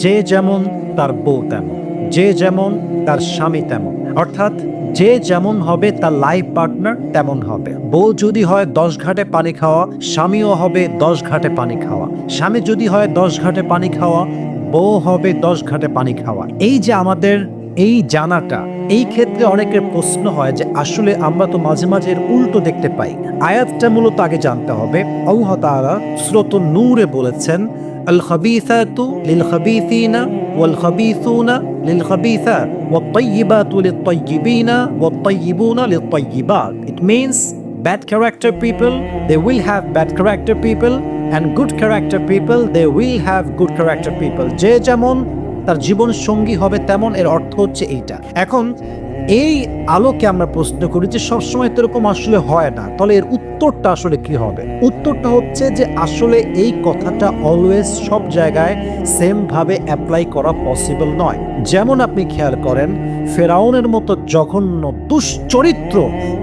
যে যেমন তার বউ তেমন, যে যেমন তার স্বামী তেমন। অর্থাৎ যে যেমন হবে তার লাইফ পার্টনার তেমন হবে। বউ যদি হয় 10 ঘাটে পানি খাওয়া, স্বামীও হবে 10 ঘাটে পানি খাওয়া। স্বামী যদি হয় 10 ঘাটে পানি খাওয়া, বউ হবে 10 ঘাটে পানি খাওয়া। এই যে আমাদের এই জানাটা, এই ক্ষেত্রে অনেকের প্রশ্ন হয় যে আসলে আমরা তো মাঝে মাঝে এর উল্টো দেখতে পাই। আয়াতটা মূলত আগে জানতে হবে। আল্লাহ তাআলা সূরাতুন নূরে বলেছেন, আল খাবিসাতু লিল খাবিসিনা ওয়াল খাবিসুনা লিল খাবিসাত ওয়াত তাইয়িবাতু লিত তাইয়িবিনা ওয়াত তাইয়িবুনা লিত তাইয়িবাত। It means bad character people, they will have bad character people, and good character people, they will have good character people. যে যেমন তার জীবন সঙ্গী হবে তেমন, এর অর্থ হচ্ছে এইটা। এখন এই আলোকে আমরা প্রশ্ন করি যে সবসময় তো এরকম আসলে হয় না, তাহলে এর উত্তরটা আসলে কি হবে? উত্তরটা হচ্ছে যে আসলে এই কথাটা অলওয়েজ সব জায়গায় সেম ভাবে অ্যাপ্লাই করা পসিবল নয়। যেমন আপনি খেয়াল করেন, ফেরাউনের মতো জঘন্য দুশ্চরিত্র,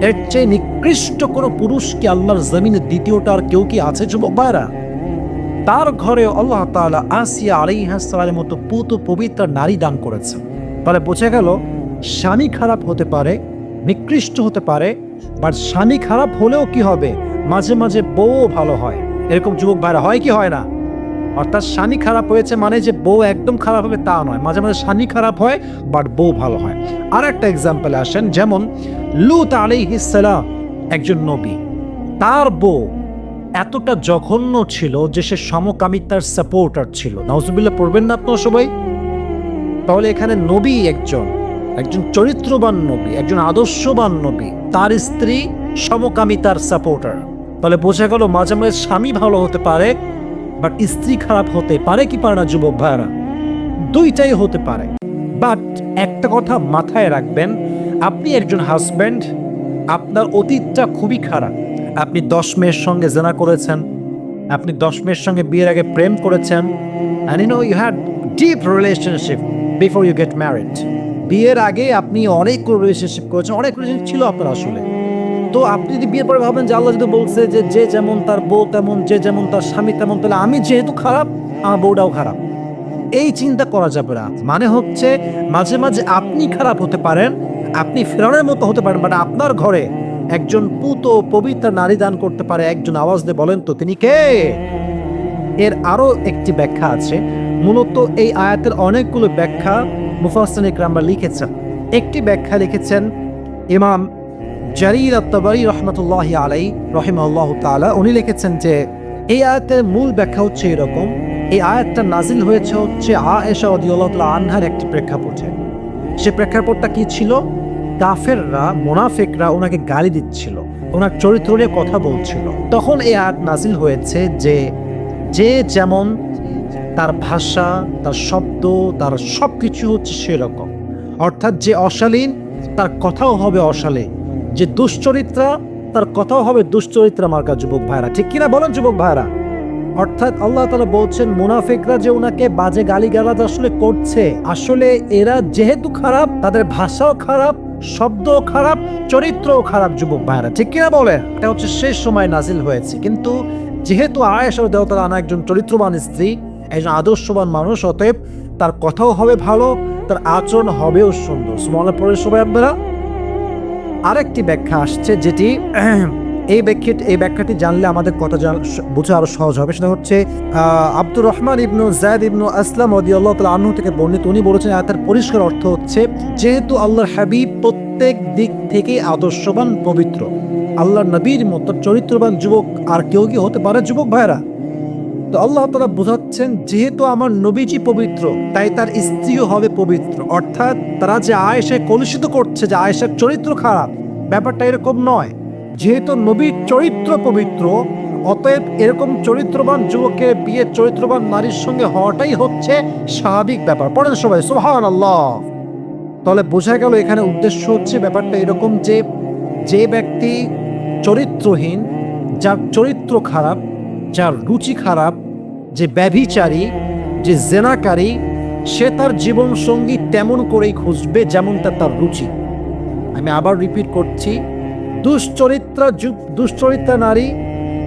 এর চেয়ে নিকৃষ্ট কোনো পুরুষ কি আল্লাহর জমিনে দ্বিতীয়টা আর কেউ কি আছে যুবক ভাইরা? তার ঘরে আল্লাহ তাআলা আসিয়া আলাইহিস সালামের মতো পুত পবিত্র নারী দান করেছেন। তাহলে বোঝা গেল স্বামী খারাপ হতে পারে, নিকৃষ্ট হতে পারে, বাট স্বামী খারাপ হলেও কি হবে, মাঝে মাঝে বউ ভালো হয়। এরকম যুবক ভাইরা হয় কি হয় না? অর্থাৎ স্বামী খারাপ হয়েছে মানে যে বউ একদম খারাপ হবে তা নয়, মাঝে মাঝে স্বামী খারাপ হয় বাট বউ ভালো হয়। আর একটা এক্সাম্পল আসেন, যেমন লূত আলাইহিস সালাম একজন নবী, তার বউ এতটা জঘন্য ছিল যে সে সমকামিতার সাপোর্টার ছিল। নাউজুবিল্লাহ পড়বেন না আপনারা সবাই? তাহলে এখানে নবী একজন চরিত্রবান নবী, একজন আদর্শবান নবী, তার স্ত্রী সমকামিতার সাপোর্টার। তাহলে বোঝা গেল মাঝে মাঝে স্বামী ভালো হতে পারে বাট স্ত্রী খারাপ হতে পারে কি পারে না যুবক ভাইরা? দুইটাই হতে পারে। বাট একটা কথা মাথায় রাখবেন, আপনি একজন হাজব্যান্ড, আপনার অতীতটা খুবই খারাপ। আপনি 10 মেয়ের সঙ্গে জেনা করেছেন, আপনি 10 মেয়ের সঙ্গে বিয়ের আগে প্রেম করেছেন, and you had deep relationship before you get married. বিয়ের আগে আপনি অনেক রিলেশনশিপ করেছেন, অনেক রিলেশনশিপ ছিল আপনার আসলে। তো আপনি যদি বিয়ের পরে ভাবেন যে আল্লাহ যদি বলছে যে যে যেমন তার বউ তেমন, যে যেমন তার স্বামী তেমন, তাহলে আমি যেহেতু খারাপ আমার বউটাও খারাপ, এই চিন্তা করা যাবে না। মানে হচ্ছে মাঝে মাঝে আপনি খারাপ হতে পারেন, আপনি ফেরাউনের মতো হতে পারেন, বাট আপনার ঘরে একজন পুত পবিত্র নারী দান করতে পারে। একজন আওয়াজ দিয়ে বলেন তো তিনি কে? এর আরো একটি ব্যাখ্যা আছে। মূলত এই আয়াতের অনেকগুলো ব্যাখ্যা মুফাসসিরিন ইকরামরা লিখেছেন। একটি ব্যাখ্যা লিখেছেন ইমাম জারির আত-তাবারি রাহমাতুল্লাহি আলাইহি রাহিমাহুল্লাহু তাআলা। উনি লিখেছেন যে এই আয়াতের মূল ব্যাখ্যা হচ্ছে এরকম, এই আয়াতটা নাজিল হয়েছে হচ্ছে আয়েশা রাদিয়াল্লাহু তাআলা আনহার একটি প্রেক্ষাপটে। সে প্রেক্ষাপটটা কি ছিল? কাফেররা, মুনাফিকরা ওনাকে গালি দিচ্ছিল, ওনার চরিত্র নিয়ে কথা বলছিল। তখন এই আয়াত নাজিল হয়েছে যে যে যেমন তার ভাষা, তার শব্দ, তার সবকিছু হচ্ছে সেরকম। অর্থাৎ যে অশালীন তার কথাও হবে অশালীন, যে দুশ্চরিত্রা তার কথাও হবে দুশ্চরিত্রা মার্কা। যুবক ভাইরা ঠিক কিনা বলেন যুবক ভাইরা? অর্থাৎ আল্লাহ তাআলা বলছেন মুনাফিকরা যে ওনাকে বাজে গালিগালাজ আসলে করছে, আসলে এরা যেহেতু খারাপ, তাদের ভাষাও খারাপ, শব্দও খারাপ, চরিত্রও খারাপ। যুবক ভাইরা ঠিক কিনা বলে? এটা হচ্ছে শেষ সময় নাজিল হয়েছে। কিন্তু যেহেতু আয়েশা রাদিয়াল্লাহু তাআলা আনহা একজন চরিত্রবান স্ত্রী, একজন আদর্শবান মানুষ, অতএব তার কথাও হবে ভালো, তার আচরণ হবেও সুন্দর। সুবহানাল্লাহ পড়ে সবাই আপনারা। আরেকটি ব্যাখ্যা আসছে যেটি এই ব্যাখ্যাটি জানলে আমাদের কথা বোঝা আরো সহজ হবে। সেটা হচ্ছে আব্দুর রহমান ইবনু যায়েদ ইবনু আসলাম রাদিয়াল্লাহু তাআলা আনহু থেকে বর্ণিত। উনি বলেছেন আয়াতের পরিষ্কার অর্থ হচ্ছে যেহেতু আল্লাহর হাবিব প্রত্যেক দিক থেকে আদর্শবান, পবিত্র, আল্লাহর নবীর মতো চরিত্রবান যুবক আর কেউ কি হতে পারে যুবক ভাইরা? তো আল্লাহ তাআলা বোঝাচ্ছেন যেহেতু আমার নবীজি পবিত্র, তাই তার স্ত্রীও হবে পবিত্র। অর্থাৎ তারা যে আয়েশাকে কলুষিত করছে যে আয়েশার চরিত্র খারাপ, ব্যাপারটা এরকম নয়। যেহেতু নবীর চরিত্র পবিত্র, অতএব এরকম চরিত্রবান যুবকের বিয়ে চরিত্রবান নারীর সঙ্গে হওয়াটাই হচ্ছে স্বাভাবিক ব্যাপার। পড়েন সবাই সুবহানাল্লাহ। তাহলে বোঝা গেল এখানে উদ্দেশ্য হচ্ছে ব্যাপারটা এরকম যে যে ব্যক্তি চরিত্রহীন, যার চরিত্র খারাপ, যার রুচি খারাপ, যে ব্যভিচারী, যে জেনাকারী, সে তার জীবন সঙ্গী তেমন করেই খুঁজবে যেমনটা তার রুচি। আমি আবার রিপিট করছি, দুশ্চরিত্র নারী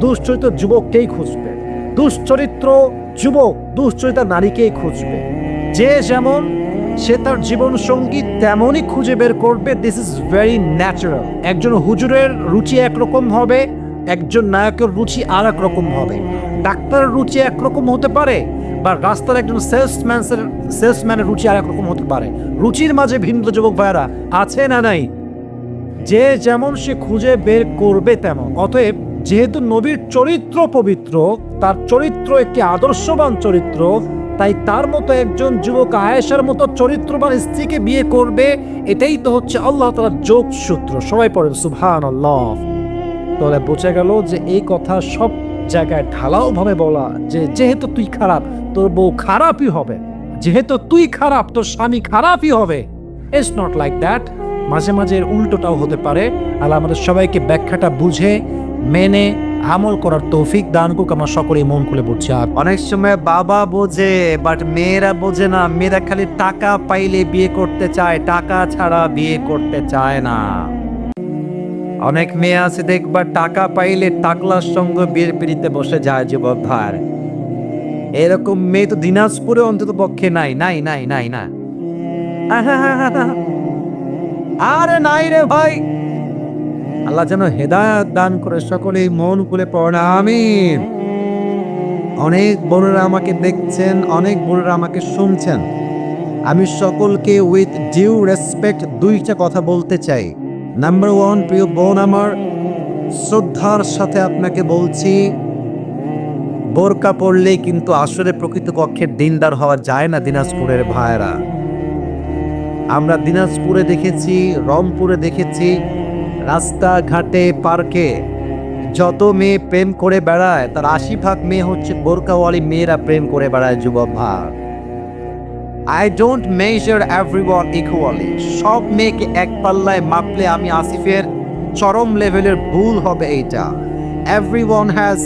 দুশ্চরিত্র যুবককেই খুঁজবে, দুশ্চরিত্র যুবক দুশ্চরিত্র নারীকেই খুঁজবে। যে যেমন সে তার জীবন সঙ্গী তেমনই খুঁজে বের করবে। This is very natural. একজন হুজুরের রুচি একরকম হবে, একজন নায়কের রুচি আর এক রকম হবে। ডাক্তারের রুচি একরকম হতে পারে, বা রাস্তার একজন সেলসম্যানের রুচি আর এক রকম হতে পারে। রুচির মাঝে ভিন্ন যুবক ভাইরা আছে না নাই? যে যেমন সে খুঁজে বের করবে তেমন। অতএব যেহেতু নবীর চরিত্র পবিত্র, তার চরিত্র একটি আদর্শবান চরিত্র, তাই তার মতো একজন যুবক আয়েশার মতো চরিত্রবান স্ত্রীকে বিয়ে করবে, এটাই তো হচ্ছে আল্লাহ তাআলার যোগসূত্র। সবাই পড়েন সুবহানাল্লাহ। তাহলে বোঝা গেল যে এই কথা সব জায়গায় ঢালাও ভাবে বলা যে যেহেতু তুই খারাপ তোর বউ খারাপই হবে, যেহেতু তুই খারাপ তোর স্বামী খারাপই হবে। It's not like that. মাঝে মাঝে এর উল্টোটাও হতে পারে। আল্লাহ আমাদের সবাইকে ব্যাখ্যাটা বুঝে মেনে আমল করার তৌফিক দান করুক। আমরা সকলেই মন খুলে বুঝছি। অনেক সময় বাবা বোঝে বাট মেয়েরা বোঝে না। মেয়েরা খালি টাকা পাইলে বিয়ে করতে চায়, টাকা ছাড়া বিয়ে করতে চায় না। অনেক মেয়ে আছে দেখবা টাকা পাইলে টাকলার সঙ্গে বিয়ের পিড়িতে বসে যায় যুবক ভাই। এরকম মেয়ে তো দিনাজপুরে অন্তত পক্ষে নাই নাই নাই নাই না। আরে নাই রে ভাই। আল্লাহ যেন হেদায়েত দান করে। সকলেই মন খুলে পড়ে আমিন। অনেক বোনেরা আমাকে দেখছেন, অনেক বোনেরা আমাকে শুনছেন। আমি সকলকে উইথ ডিউ রেসপেক্ট দুইটা কথা বলতে চাই। নাম্বার ওয়ান, প্রিয় বোন আমার, শ্রদ্ধার সাথে আপনাকে বলছি, বোরকা পড়লেই কিন্তু আসলে প্রকৃতপক্ষে দিনদার হওয়া যায় না দিনাজপুরের ভাইরা। আমরা দিনাজপুরে দেখেছি, রংপুরে দেখেছি, রাস্তাঘাটে পার্কে যত মেয়ে প্রেম করে বেড়ায় তার ৮০% মেয়ে হচ্ছে বোরকাওয়ালি মেয়েরা প্রেম করে বেড়ায় যুবক ভাই। I don't measure everyone equally. সব মেয়েকে এক পাল্লায় মাপলে আমি আসিফের চরম লেভেলের ভুল হবে এইটা। Everyone has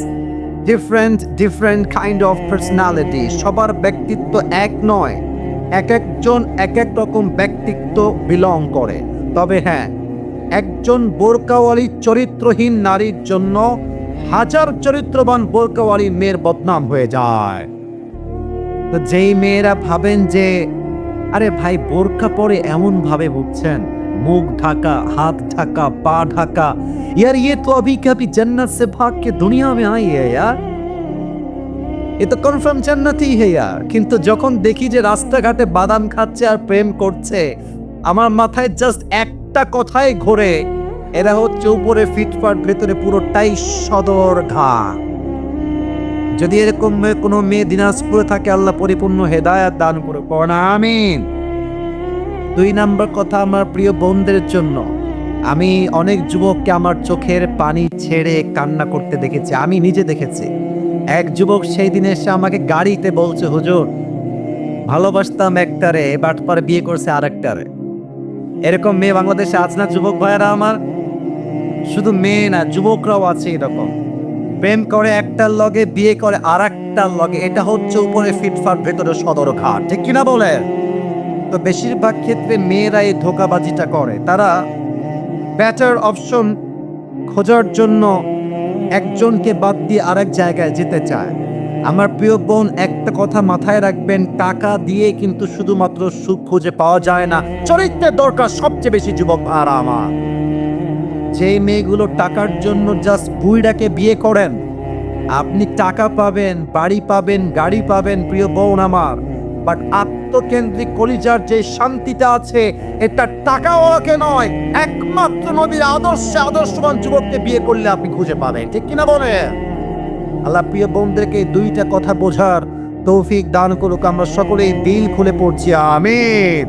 different kind of personality. সবার ব্যক্তিত্ব এক নয়, এক একজন এক এক রকম ব্যক্তিত্ব বিলং করে। তবে হ্যাঁ, একজন বোরকাওয়ালি চরিত্রহীন নারীর জন্য হাজার চরিত্রবান বোরকাওয়ালি মেয়ের বদনাম হয়ে যায়। তো যেই মেয়েরা ভাবেন যে আরে ভাই বোরকা পরে এমন ভাবে বুঝছেন, মুখ ঢাকা, হাত ঢাকা, পা ঢাকা, यार ये तो अभी कभी जन्नत से भाग के दुनिया में आई है यार, ये तो कन्फार्म জান্নাত ही है यार। কিন্তু যখন দেখি যে রাস্তাঘাটে বাদাম খাচ্ছে আর প্রেম করছে, আমার মাথায় জাস্ট একটা কথাই ঘোরে, এরা হচ্ছে উপরে ফিটফাট, ভেতরে পুরোটাই সদর ঘা। যদি এরকম কোনো মেয়ে দিনাজপুরে থাকে, আল্লাহ পরিপূর্ণ হেদায়েত দান করে পড়া আমিন। ২ নাম্বার কথা আমার প্রিয় বোনদের জন্য, আমি অনেক যুবককে আমার চোখের পানি ছেড়ে কান্না করতে দেখেছি। আমি নিজে দেখেছি। এক যুবক সেই দিন এসে আমাকে গাড়িতে বলছে, হুজুর ভালোবাসতাম একটারে, বাটপার বিয়ে করছে আরেকটারে। এরকম মেয়ে বাংলাদেশে আছে না যুবক ভাইয়েরা আমার? শুধু মেয়ে না, যুবকরাও আছে এরকম। প্রেম করে একটার লগে, বিয়ে করে আর একটার লগে। এটা হচ্ছে উপরে ফিটফাট, ভেতরে সদর ঘাট, ঠিক কিনা বলে? তো বেশিরভাগ ক্ষেত্রে মেয়েরা এই ধোঁকাবাজিটা করে। তারা বেটার অপশন খোঁজার জন্য একজনকে বাদ দিয়ে আরেক জায়গায় যেতে চায়। আমার প্রিয় বোন, একটা কথা মাথায় রাখবেন, টাকা দিয়ে কিন্তু শুধুমাত্র সুখ খুঁজে পাওয়া যায় না, চরিত্রের দরকার সবচেয়ে বেশি যুবক ভাইরা আমার। যে মেয়েগুলো টাকার জন্য জাস্ট বুইড়াকে বিয়ে করেন, আপনি টাকা পাবেন, বাড়ি পাবেন, গাড়ি পাবেন প্রিয় বোন আমার, বাট আত্মকেন্দ্রিক কলিজার যে শান্তিটা আছে, এটা টাকাওয়ালাকে নয়, একমাত্র নবীর আদর্শবান যুবককে বিয়ে করলে আপনি খুঁজে পাবেন, ঠিক কিনা বলে? আল্লাহ প্রিয় বোনদেরকে দুইটা কথা বোঝার তৌফিক দান করুক। আমরা সকলেই দিল খুলে পড়ছি আমিন।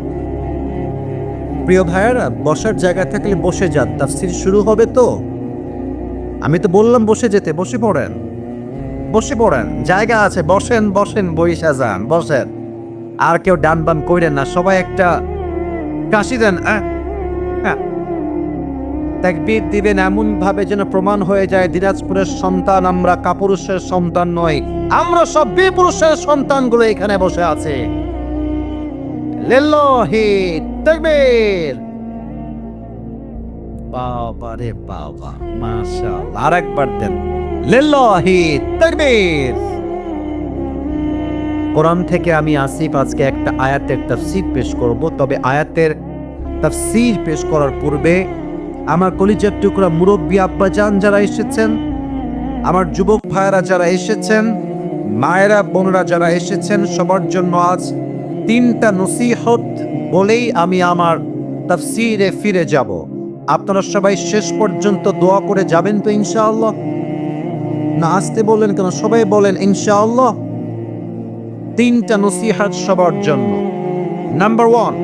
প্রিয় ভাইয়েরা, বসার জায়গা থাকলে বসে যান, তাফসীর শুরু হবে তো। আমি তো বললাম বসে যেতে, বসে পড়েন, বসে পড়েন, জায়গা আছে, বসেন বসেন, বইসা যান, বসেন। আর কেউ ডান বাম কইরেন না, সবাই একটা কাশি দেন, তাকবীর দিবেন এমন ভাবে যেন প্রমাণ হয়ে যায় দিনাজপুরের সন্তান আমরা, কাপুরুষের সন্তান নয়, আমরা সব বিপুরুষের সন্তানগুলো এখানে বসে আছে। লিল্লাহি তাকবীর। বাবা রে বাবা, মাশাআল্লাহ। আরেকবার দেন, লিল্লাহি তাকবীর। কোরআন থেকে আমি আসিফ আজকে একটা আয়াতের তাফসীর পেশ করব। তবে আয়াতের তাফসীর পেশ করার পূর্বে আমার কলিজার টুকরা মুরব্বী আব্বাজান যারা এসেছেন, আমার যুবক ভাইয়েরা যারা এসেছেন, মায়েরা বোনরা যারা এসেছেন, সবার জন্য আজ 3টা নসিহত বলেই আমি আমার তাফসীরে ফিরে যাব। আপনারা সবাই শেষ পর্যন্ত দোয়া করে যাবেন তো ইনশাআল্লাহ? না আসতে বললেন কেন? সবাই বলেন ইনশাআল্লাহ। 3টা নসিহত সবার জন্য। নাম্বার 1,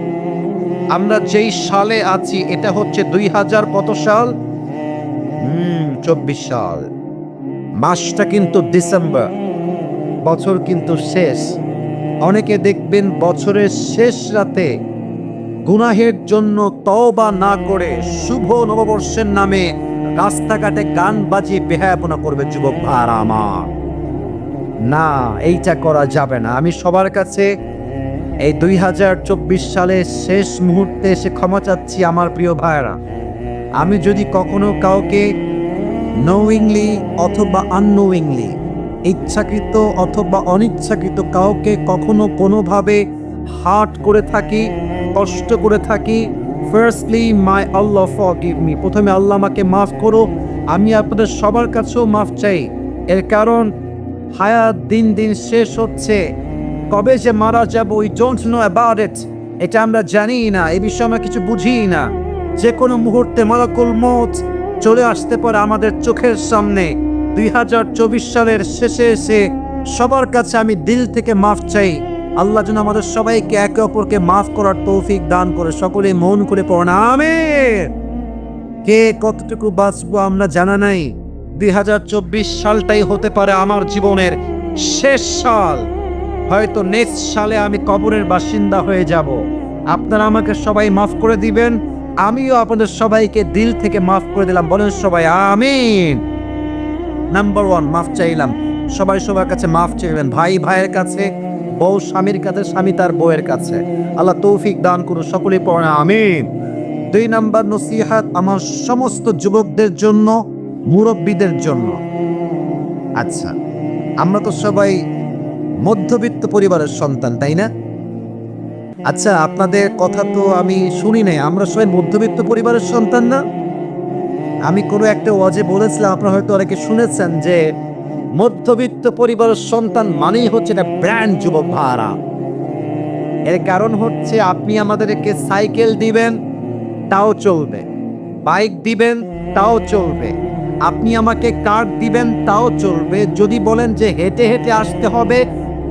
আমরা যেই সালে আছি এটা হচ্ছে 2000 কত সাল? 24 সাল। মাসটা কিন্তু ডিসেম্বর, বছর কিন্তু শেষ। অনেকে দেখবেন বছরের শেষ রাতে গুনাহের জন্য তওবা না করে শুভ নববর্ষের নামে রাস্তাঘাটে গান বাজিয়ে বেহায়াপনা করবে। যুবক ভাইরা আমার, না, এইটা করা যাবে না। আমি সবার কাছে এই 2024 সালের শেষ মুহূর্তে এসে ক্ষমা চাচ্ছি আমার প্রিয় ভাইরা। আমি যদি কখনো কাউকে নোয়িংলি অথবা আননোয়িংলি, ইচ্ছাকৃত অথবা অনিচ্ছাকৃত কাউকে কখনো কোনোভাবে হার্ট করে থাকি, কষ্ট করে থাকি, ফার্স্টলি মাই আল্লাহ ফরগিভ মি, প্রথমে আল্লাহ আমাকে মাফ করো। আমি আপনাদের সবার কাছেও মাফ চাই। এর কারণ হায়াত দিন দিন শেষ হচ্ছে, কবে যে মারা যাব we don't know about it, এটা আমরা জানি না, এই বিষয়ে আমরা কিছু বুঝি না। যে কোনো মুহূর্তে মালাকুল মউত চলে আসতে পারে আমাদের চোখের সামনে। 2024 সালের শেষে এসে সবার কাছে আমি দিল থেকে মাফ চাই। আল্লাহ যেন আমাদের সবাইকে একে অপরকে মাফ করার তৌফিক দান করে। সকলে মন করে পড়েন আমিন। কে কতটুকু বাঁচবো আমরা জানা নাই। 2024 সালটাই হতে পারে আমার জীবনের শেষ সাল। হয়তো নেক্সট সালে আমি কবরের বাসিন্দা হয়ে যাব। আপনারা আমাকে সবাই মাফ করে দিবেন, আমিও আপনাদের সবাইকে দিল থেকে মাফ করে দিলাম। বলেন সবাই আমিন। নাম্বার 1, মাফ চাইলাম। সবাই সবার কাছে মাফ চাইবেন, ভাই ভাইয়ের কাছে, বউ স্বামীর কাছে, স্বামী তার বউয়ের কাছে। আল্লাহ তৌফিক দান করুন। সকলেই পড়েন আমিন। 2 নাম্বার নসিহত আমার সমস্ত যুবকদের জন্য, মুরব্বীদের জন্য। আচ্ছা, আমরা তো সবাই মধ্যবিত্ত পরিবারের সন্তান, তাই না? আচ্ছা, আপনাদের কথা তো আমি শুনি নাই, আমরা সবাই মধ্যবিত্ত পরিবারের সন্তান না? আমি কোনো একটা ওয়াজে বলেছিলাম, আপনারা হয়তো অনেকে শুনেছেন, যে মধ্যবিত্ত পরিবারের সন্তান মানেই হচ্ছে একটা ব্র্যান্ড। যুবক ভাইরা, এর কারণ হচ্ছে আপনি আমাদেরকে সাইকেল দিবেন তাও চলবে, বাইক দিবেন তাও চলবে, আপনি আমাকে কার দিবেন তাও চলবে, যদি বলেন যে হেঁটে হেঁটে আসতে হবে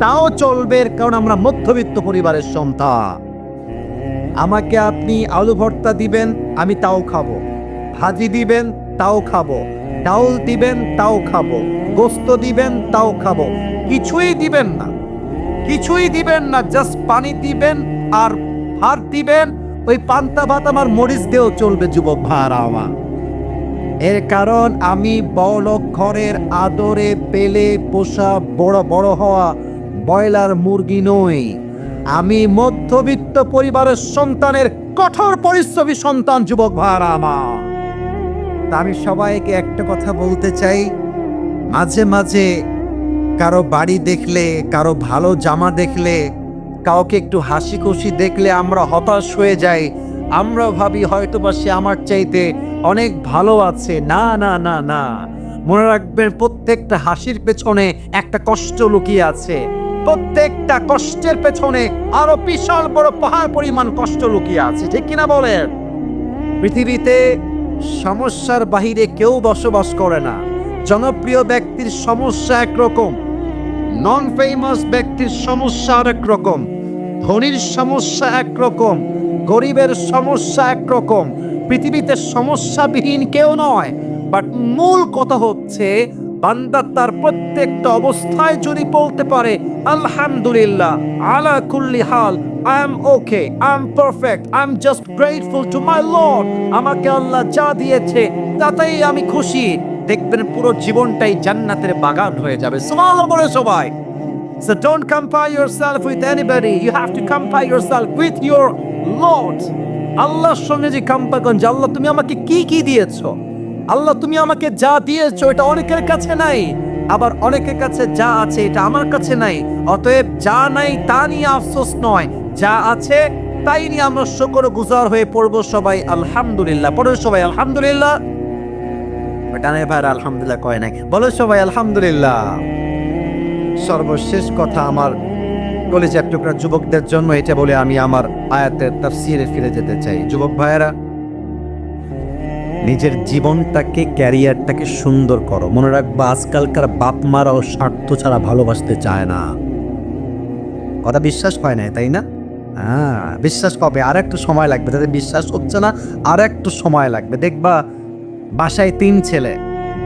তাও চলবে। এর কারণ আমরা মধ্যবিত্ত পরিবারের সন্তান। আমাকে আপনি আলু ভর্তা দিবেন আমি তাও খাবো, ভাজি দিবেন তাও খাবো, ডাউল দিবেন তাও খাবো, গোস্ত দিবেন তাও খাবো। কিছুই দিবেন না, কিছুই দিবেন না, জাস্ট পানি দিবেন আর ভাত দিবেন। ওই পান্তা ভাত আমার মরিচ দিয়েও চলবে। যুবক ভাইরা আমার, এর কারণ আমি বড়লোক ঘরের আদরে পেলে পোষা বড় বড় হওয়া ব্রয়লার মুরগি নই। আমি মধ্যবিত্ত পরিবারের সন্তানের কঠোর পরিশ্রমী সন্তান। যুবক ভাইরা আমার, তা আমি সবাইকে একটা কথা বলতে চাই, মাঝে মাঝে কারো বাড়ি দেখলে, কারো ভালো জামা দেখলে, কাউকে একটু হাসি খুশি দেখলে আমরা হতাশ হয়ে যাই। আমরা ভাবি হয়তোবা সে আমার চাইতে অনেক ভালো আছে। না না না না, মনে রাখবেন প্রত্যেকটা হাসির পেছনে একটা কষ্ট লুকিয়ে আছে, প্রত্যেকটা কষ্টের পেছনে আরো বিশাল বড় পাহাড় পরিমাণ কষ্ট লুকিয়ে আছে। ঠিক কিনা বলেন? পৃথিবীতে সমস্যার বাহিরে কেউ বসবাস করে না। জনপ্রিয় ব্যক্তির সমস্যা একরকম, নন ফেমাস ব্যক্তির সমস্যা আরেক রকম, ধনীর সমস্যা একরকম, গরিবের সমস্যা একরকম। পৃথিবীতে সমস্যাবিহীন কেউ নয়। বাট মূল কথা হচ্ছে বান্দা তার প্রত্যেকটা অবস্থায় যদি বলতে পারে আলহামদুলিল্লাহ আলা কুল্লি হাল, I am okay, I am perfect, I am just grateful to my lord, আমাকে আল্লাহ যা দিয়েছে তাতেই আমি খুশি, দেখবেন পুরো জীবনটাই জান্নাতের বাগান হয়ে যাবে। সুবহানাল্লাহ বলে সবাই। So don't compare yourself with anybody. You have to compare yourself with your Lord. আল্লাহর সঙ্গে যে কম্পেয়ার করেন যে আল্লাহ তুমি আমাকে কি কি দিয়েছো, আল্লাহ তুমি আমাকে যা দিয়েছো এটা অনেকের কাছে নাই। আবার অনেকের কাছে যা আছে এটা আমার কাছে নাই, অতএব যা নাই তা নিয়ে আফসোস নয়, যা আছে তাই নিয়ে আমরা শুকরগুজার হয়ে পড়বো সবাই আলহামদুলিল্লাহ। পড়ো সবাই আলহামদুলিল্লাহ। ডানে ভাইরা আলহামদুলিল্লাহ কয় নাই, বলো সবাই আলহামদুলিল্লাহ। সর্বশেষ কথা আমার কলেজের টুকরা যুবকদের জন্য এটা বলে আমি আমার আয়াতের তাফসিরে ফিরে যেতে চাই। যুবক ভাইয়েরা, নিজের জীবনটাকে ক্যারিয়ারটাকে সুন্দর করো। মনে রাখবা আজকালকার বাপ মারাও স্বার্থ ছাড়া ভালোবাসতে চায় না। কথা বিশ্বাস হয় না, তাই না? বিশ্বাস কবে? আর একটু সময় লাগবে। তাদের বিশ্বাস হচ্ছে না, আর একটু সময় লাগবে। দেখবা বাসায় 3 ছেলে,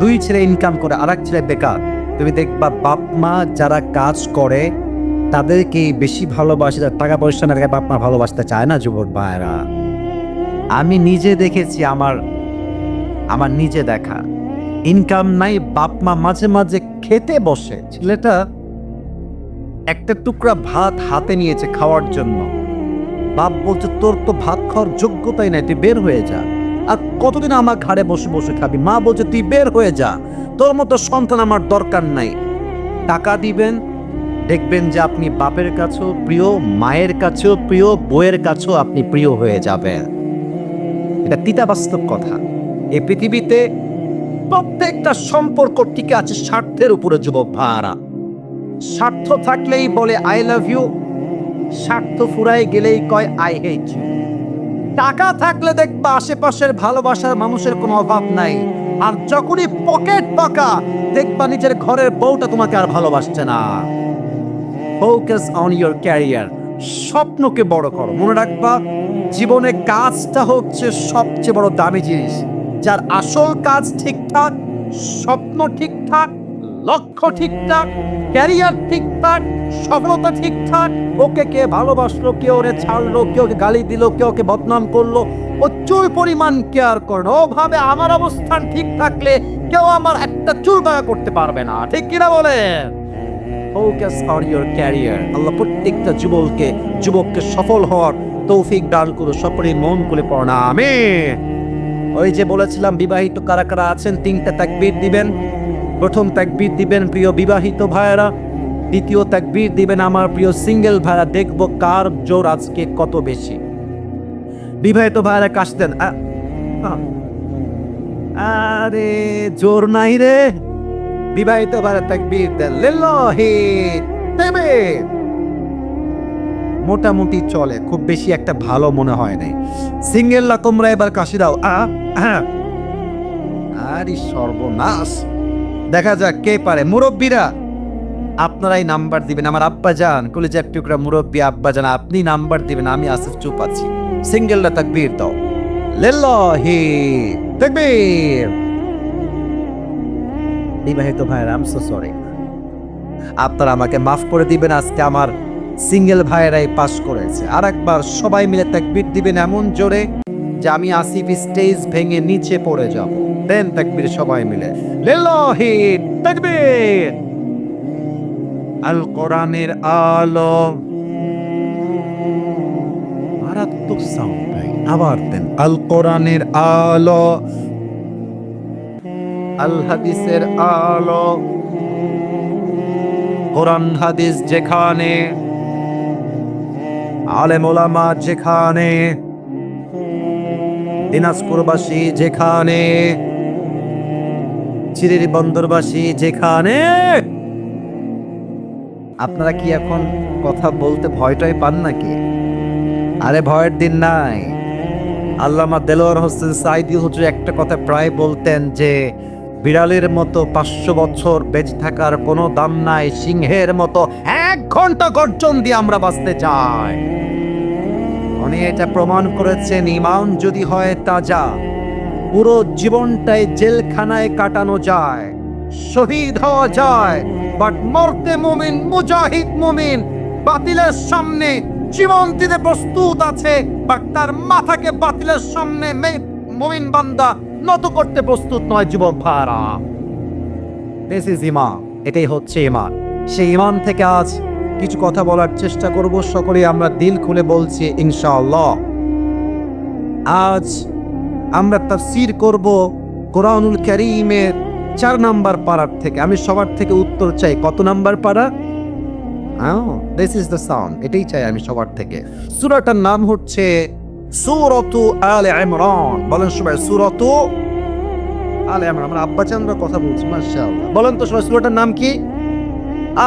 2 ছেলে ইনকাম করে, আর এক ছেলে বেকার। তুমি দেখবা বাপ মা যারা কাজ করে তাদেরকে বেশি ভালোবাসে, টাকা পয়সা না বাপ মা ভালোবাসতে চায় না। যুবক ভাইয়েরা, আমি নিজে দেখেছি, আমার নিজে দেখা। ইনকাম নাই, বাপ মা মাঝে মাঝে খেতে বসে, ছেলেটা একটা টুকরা ভাত হাতে নিয়েছে খাওয়ার জন্য, বাপ বলছে তোর তো ভাত খাওয়ার যোগ্যতাই নাই, তুই বের হয়ে যা। আর কতদিন আমার ঘাড়ে বসে বসে খাবি? মা বলছে তুই বের হয়ে যা, তোর মতো সন্তান আমার দরকার নাই। টাকা দিবেন, দেখবেন যে আপনি বাপের কাছেও প্রিয়, মায়ের কাছেও প্রিয়, বউয়ের কাছেও আপনি প্রিয় হয়ে যাবেন। এটা তিতা বাস্তব কথা। এই পৃথিবীতে প্রত্যেকটা সম্পর্ক টিকে আছে স্বার্থের উপরে। যুবক ভাইরা, স্বার্থ থাকলেই বলে আই লাভ ইউ, স্বার্থ ফুরাই গেলেই কয় আই হেট ইউ। টাকা থাকলে দেখবা আশেপাশের ভালোবাসার মানুষের কোনো অভাব নাই, আর যখনই পকেট পাকা দেখবা নিজের ঘরের বউটা তোমাকে আর ভালোবাসছে না। ফোকাস অন ইউর ক্যারিয়ার, স্বপ্নকে বড় করো। মনে রাখবা জীবনে কাজটা হচ্ছে সবচেয়ে বড় দামি জিনিস। যার আসল কাজ ঠিকঠাক, স্বপ্ন ঠিকঠাক, লক্ষ্য ঠিকঠাক, ক্যারিয়ার ঠিকঠাক, সফলতা ঠিকঠাক, ওকে কে ভালোবাসলো, কেউ ওরে ছাড়লো, কেউ ওকে গালি দিল, কেউ ওকে বদনাম করলো, ও চুল পরিমাণ কেয়ার করে না। ও ভাবে আমার অবস্থান ঠিক থাকলে কেউ আমার একটা চুল দয়া করতে পারবে না। ঠিক কিনা বলে? Focus on your career. আল্লাহ প্রত্যেকটা যুবককে সফল হওয়ার তৌফিক দান করো। সকলেই মন খুলে পড়া আমিন। ওই যে বলেছিলাম বিবাহিত কারা কারা আছেন 3টা তাকবীর দিবেন। প্রথম তাকবীর দিবেন প্রিয় বিবাহিত ভাইয়েরা, দ্বিতীয় তাকবীর দিবেন আমার প্রিয় সিঙ্গেল ভাইয়েরা। দেখবো কার জোর আজকে কত বেশি। বিবাহিত ভাইয়েরা কাশতেন, আরে জোর নাই রে। বিবাহিত ভাইয়েরা তাকবীর দেন, লিল্লাহি তাকবীর। মোটামুটি চলে, খুব বেশি একটা ভালো মনে হয় নাই। সিঙ্গেলরা তোমরা এবার কাশি দাও। আরে সর্বনাশ। দেখা যাক কে পারে। মুরব্বীরা আপনারাই নাম্বার দিবেন। আমার আব্বাজান, কলিজার টুকরা মুরব্বী আব্বাজান, আপনি নাম্বার দিবেন, আমি আসিফ চুপ আছি। সিঙ্গেলরা তাকবীর দাও, লিল্লাহি তাকবীর। বিবাহিত ভাইরা আই এম সো সরি, আপনারা আমাকে মাফ করে দিবেন। আজকে আমার সিঙ্গেল ভাইয়েরাই পাস করেছে। আর একবার সবাই মিলে তাকবীর দিবেন এমন জোরে যে আমি আসিফ স্টেজ ভেঙে নিচে পড়ে যাব। দেন তাকবীর সবাই মিলে, লিল্লাহি তাকবীর। আল কোরআনের আলো, মারাত্মক সাউন্ড ভাই, আবার দেন। আল কোরআনের আলো, আল হাদিসের আলো। কোরআন হাদিস যেখানে, আলেম ওলামা যেখানে, দিনাজপুরবাসী যেখানে, চিরির বন্দরবাসী যেখানে। আপনারা কি এখন কথা বলতে ভয়টাই পান নাকি? আরে ভয়ের দিন নাই। আল্লামা দেলোয়ার হোসেন সাইদি হুজুর একটা কথা প্রায় বলতেন যে বিড়ালের মতো 500 বছর বেঁচে থাকার কোনো দাম নাই, সিংহের মতো 1 ঘন্টা গর্জন দিয়ে আমরা বাঁচতে চাই। উনি এটা প্রমাণ করেছেন, ঈমান যদি হয় তাজা, পুরো জীবনটাই জেলখানায় কাটানো যায়, শহীদ হওয়া যায়, বাট মরতে মুমিন, মুজাহিদ মুমিন বাতিলের সামনে জীবন দিতে প্রস্তুত আছে, বাট তার মাথাকে বাতিলের সামনে মুমিন বান্দা নত করতে প্রস্তুত নয়। যুবক ভাইরা, দিস ইজ ঈমান। এটাই হচ্ছে ঈমান। সেই ঈমান থেকে আজ কিছু কথা বলার চেষ্টা করব। সকলেই আমরা দিল খুলে বলছি ইনশাআল্লাহ। আজ আমরা তাফসীর করব কোরআনুল কারীমের 4 নাম্বার পারার থেকে। আমি সবার থেকে উত্তর চাই, কত নাম্বার পারা? দিস ইজ দ্য সাউন্ড, এটাই চাই আমি সবার থেকে। সূরাটার নাম হচ্ছে সূরাতু আলে ইমরান। বলেন সবাই সূরাতু আলে ইমরান। আমার আব্বাজানরা কথা বলছে, মাশাআল্লাহ। বলেন তো সবাই সূরাটার নাম কি?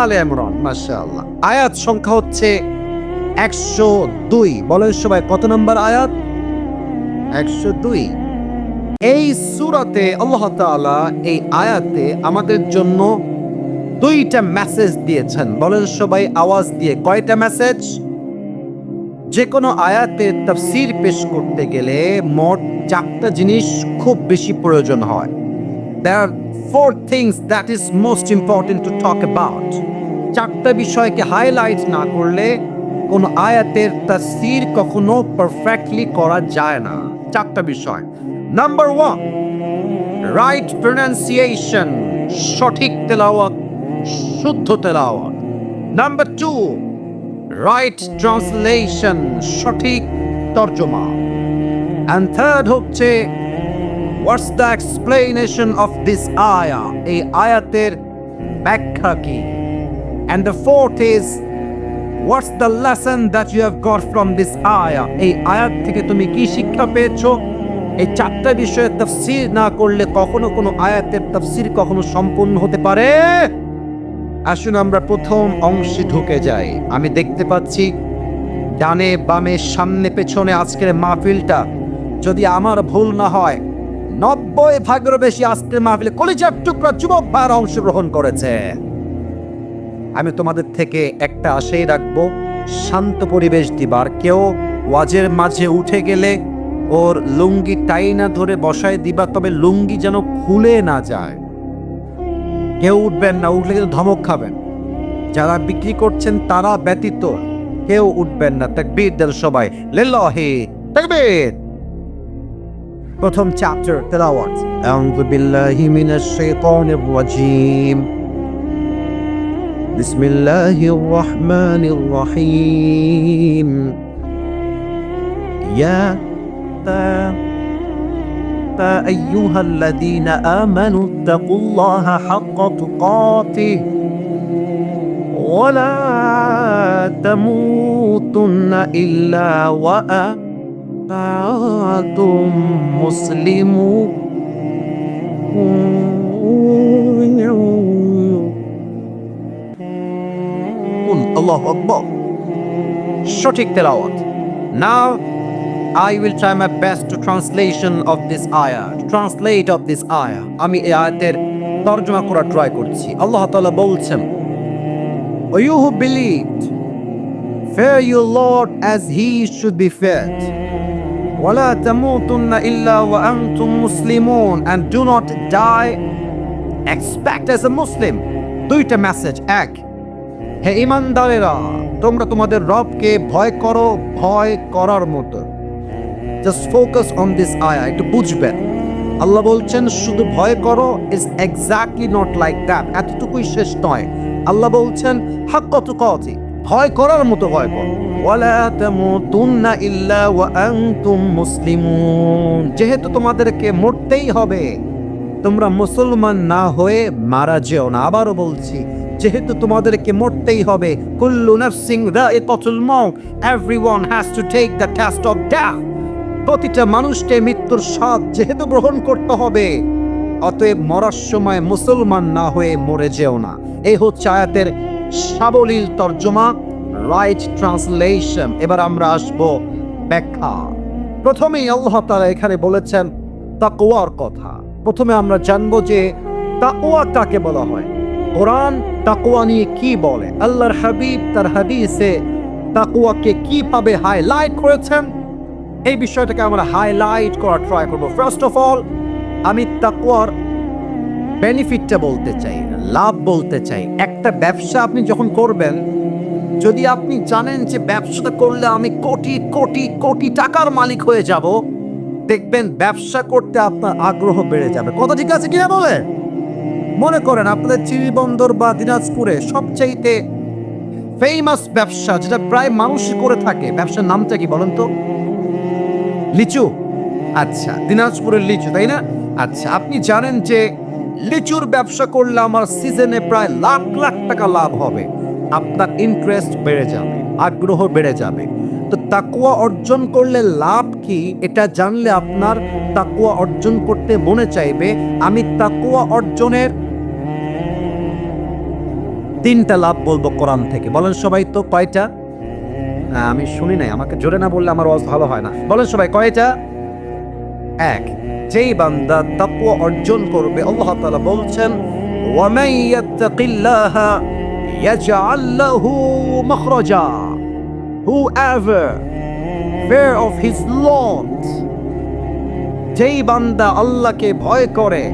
আলে ইমরান, মাশাআল্লাহ। আয়াত সংখ্যা হচ্ছে 102। বলেন সবাই কত নাম্বার আয়াত? 102। এই সূরাতে আল্লাহ তাআলা এই আয়াতে আমাদের জন্য 2টা মেসেজ দিয়েছেন। বলেন সবাই আওয়াজ দিয়ে, কয়টা মেসেজ? যে কোনো আয়াতের তাফসীর পেশ করতে গেলে মোট 4টা জিনিস খুব বেশি প্রয়োজন হয়। There are 4 things that is most important to talk about. 4টা বিষয়কে হাইলাইট না করলে কোন আয়াতের তাফসীর কখনো পারফেক্টলি করা যায় না। 4টা বিষয়। নাম্বার 1, রাইট প্রনাউন্সিয়েশন, সঠিক তেলাওয়াত, শুদ্ধ তেলাওয়াত। নাম্বার 2, রাইট ট্রান্সলেশন, সঠিক তর্জমা। এন্ড থার্ড হচ্ছে what's the explanation of this আয়া, এই আয়াতের ব্যাখ্যা কি। And the fourth is what's the lesson that you have got from this আয়া, এই আয়াত থেকে তুমি কি শিক্ষা পেয়েছো। এই 4টা বিষয়ের তাফসীর না করলে কখনো কোনো আয়াতের তাফসীর কখনো সম্পূর্ণ হতে পারে। আসুন আমরা প্রথম অংশে ঢুকে যাই। আমি দেখতে পাচ্ছি ডানে বামে সামনে পেছনে আজকের মাহফিলটা, যদি আমার ভুল না হয় 90 বেশি আজকের মাহফিলে কলিজার টুকরা যুবক ভাইরা অংশগ্রহণ করেছে। আমি তোমাদের থেকে একটা আশাই রাখবো, শান্ত পরিবেশ দিবার। কেউ ওয়াজের মাঝে উঠে গেলে ওর লুঙ্গি টাইনা ধরে বসায় দিবা, তবে লুঙ্গি যেন খুলে না যায়। কেউ উঠবেন না, উঠলে কিন্তু ধমক খাবেন। যারা বিক্রি করছেন তারা ব্যতীত কেউ উঠবেন না। তাকবীর দেন সবাই, লিল্লাহি তাকবীর। প্রথম চ্যাপ্টার তেলাওয়াত। আউযু বিল্লাহি মিনাশ শাইতানির রাজীম। বিসমিল্লাহির রহমানির রহিম। ইয়া أيها الذين آمنوا اتقوا الله حق تقاته ولا تموتن إلا وأنتم مسلمون الله أكبر সঠিক তেলাওয়াত। Now I will try my best to translation of this ayah, to translate of this ayah. আমি এই আয়াতের তরজমা করা ট্রাই করছি। আল্লাহ তাআলা বলছেন, O you who believed, fear your Lord as he should be feared. ولا تموتن إلا وأنتم مسلمون, and do not die except as a Muslim. 2টা message. 1, হে ঈমানদারেরা, তোমরা তোমাদের রবকে ভয় করো ভয় করার মতো। Just focus on this ayah, একটু বুঝবেন। আল্লাহ বলছেন শুধু ভয় করো, is exactly not like that, এতটুকুই শেষ নয়। আল্লাহ বলছেন হাক্কা তুকাতি, ভয় করার মতো ভয় করো। ওয়ালা তামুতুন্না ইল্লা ওয়া আনতুম মুসলিমুন, যেহেতু তোমাদেরকে মরতেই হবে, তোমরা মুসলমান না হয়ে মারা যেও না। আবারও বলছি, যেহেতু তোমাদেরকে মরতেই হবে, কুল্লু নাফসিন যায়িকাতুল মাউত, everyone has to take the test of death, প্রতিটা মানুষকে মৃত্যুর স্বাদ যেহেতু গ্রহণ করতে হবে, অতএব মরার সময় মুসলমান না হয়ে মরে যেও না। এই হচ্ছে আয়াতের সাবলীল তর্জমা, রাইট ট্রান্সলেশন। এবার আমরা আসব ব্যাখ্যা। প্রথমেই আল্লাহ তাআলা এখানে বলেছেন তাকওয়ার কথা। প্রথমে আমরা জানবো যে তাকওয়া কাকে বলা হয়, কোরআন তাকওয়া নিয়ে কি বলে, আল্লাহর হাবিব তার হাদিসে তাকওয়াকে কিভাবে হাইলাইট করেছেন, এই বিষয়টাকে আমরা হাইলাইট করার ট্রাই করব। ফার্স্ট অফ অল আমি তাকওয়ার বেনিফিটটা বলতে চাই, লাভ বলতে চাই। একটা ব্যবসা আপনি যখন করবেন, যদি আপনি জানেন যে ব্যবসাটা করলে আমি কোটি কোটি কোটি টাকার মালিক হয়ে যাব, দেখবেন ব্যবসা করতে আপনার আগ্রহ বেড়ে যাবে। কথা ঠিক আছে কিনা বলে? মনে করেন আপনাদের চিরিবন্দর বা দিনাজপুরে সবচাইতে ফেমাস ব্যবসা যেটা প্রায় মানুষই করে থাকে, ব্যবসার নামটা কি বলেন তো? লিচু। আচ্ছা, দিনাজপুরের লিচু, তাই না? আচ্ছা, আপনি জানেন যে লিচুর ব্যবসা করলে আমার সিজনে প্রায় লাখ লাখ টাকা লাভ হবে, আপনার ইন্টারেস্ট বেড়ে যাবে, আগ্রহ বেড়ে যাবে। তো তাকওয়া অর্জন করলে লাভ কি এটা জানলে আপনার তাকওয়া অর্জন করতে মনে চাইবে। আমি তাকওয়া অর্জনের 3টা লাভ বলবো কোরআন থেকে। বলেন সবাই তো কয়টা? আমি শুনি নাই, আমাকে জোরে না বললে আমার ওয়াজ ভালো হয় না। বলেন সবাই কয়টা? এক, যেই বান্দা তাকওয়া অর্জন করবে, আল্লাহ তাআলা বলছেন ওয়ামান ইয়াত্তাকিল্লাহা ইয়াজআল লাহু মাখরাজা, whoever fear of his Lord, যেই বান্দা আল্লাহকে ভয় করে,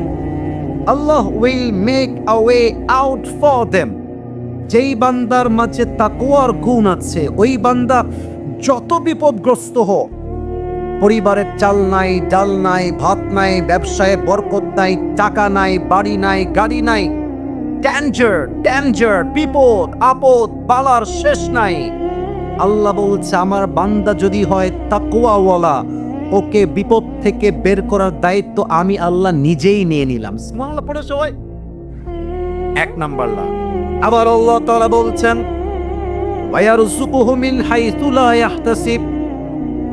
আল্লাহ will make a way out for them। যেই বান্দার মাঝে তাকওয়ার গুণ আছে, ওই বান্দা যত বিপদগ্রস্ত হোক, পরিবারের চাল নাই, ডাল নাই, ভাত নাই, ব্যবসায় বরকত নাই, টাকা নাই, বাড়ি নাই, গাড়ি নাই, ডেঞ্জার, বিপদ আপদ বালার শেষ নাই, আল্লাহ বলছে আমার বান্দা যদি হয় তাকওয়াওয়ালা, ওকে বিপদ থেকে বের করার দায়িত্ব আমি আল্লাহ নিজেই নিয়ে নিলাম। সুবহানাল্লাহ পড়ে সবাই। 1 নাম্বার লাভ। আবার আল্লাহ তাআলা বলছেন ওয়ায়ারযুকুহু মিন হাইসু লা ইয়াহতাসিব,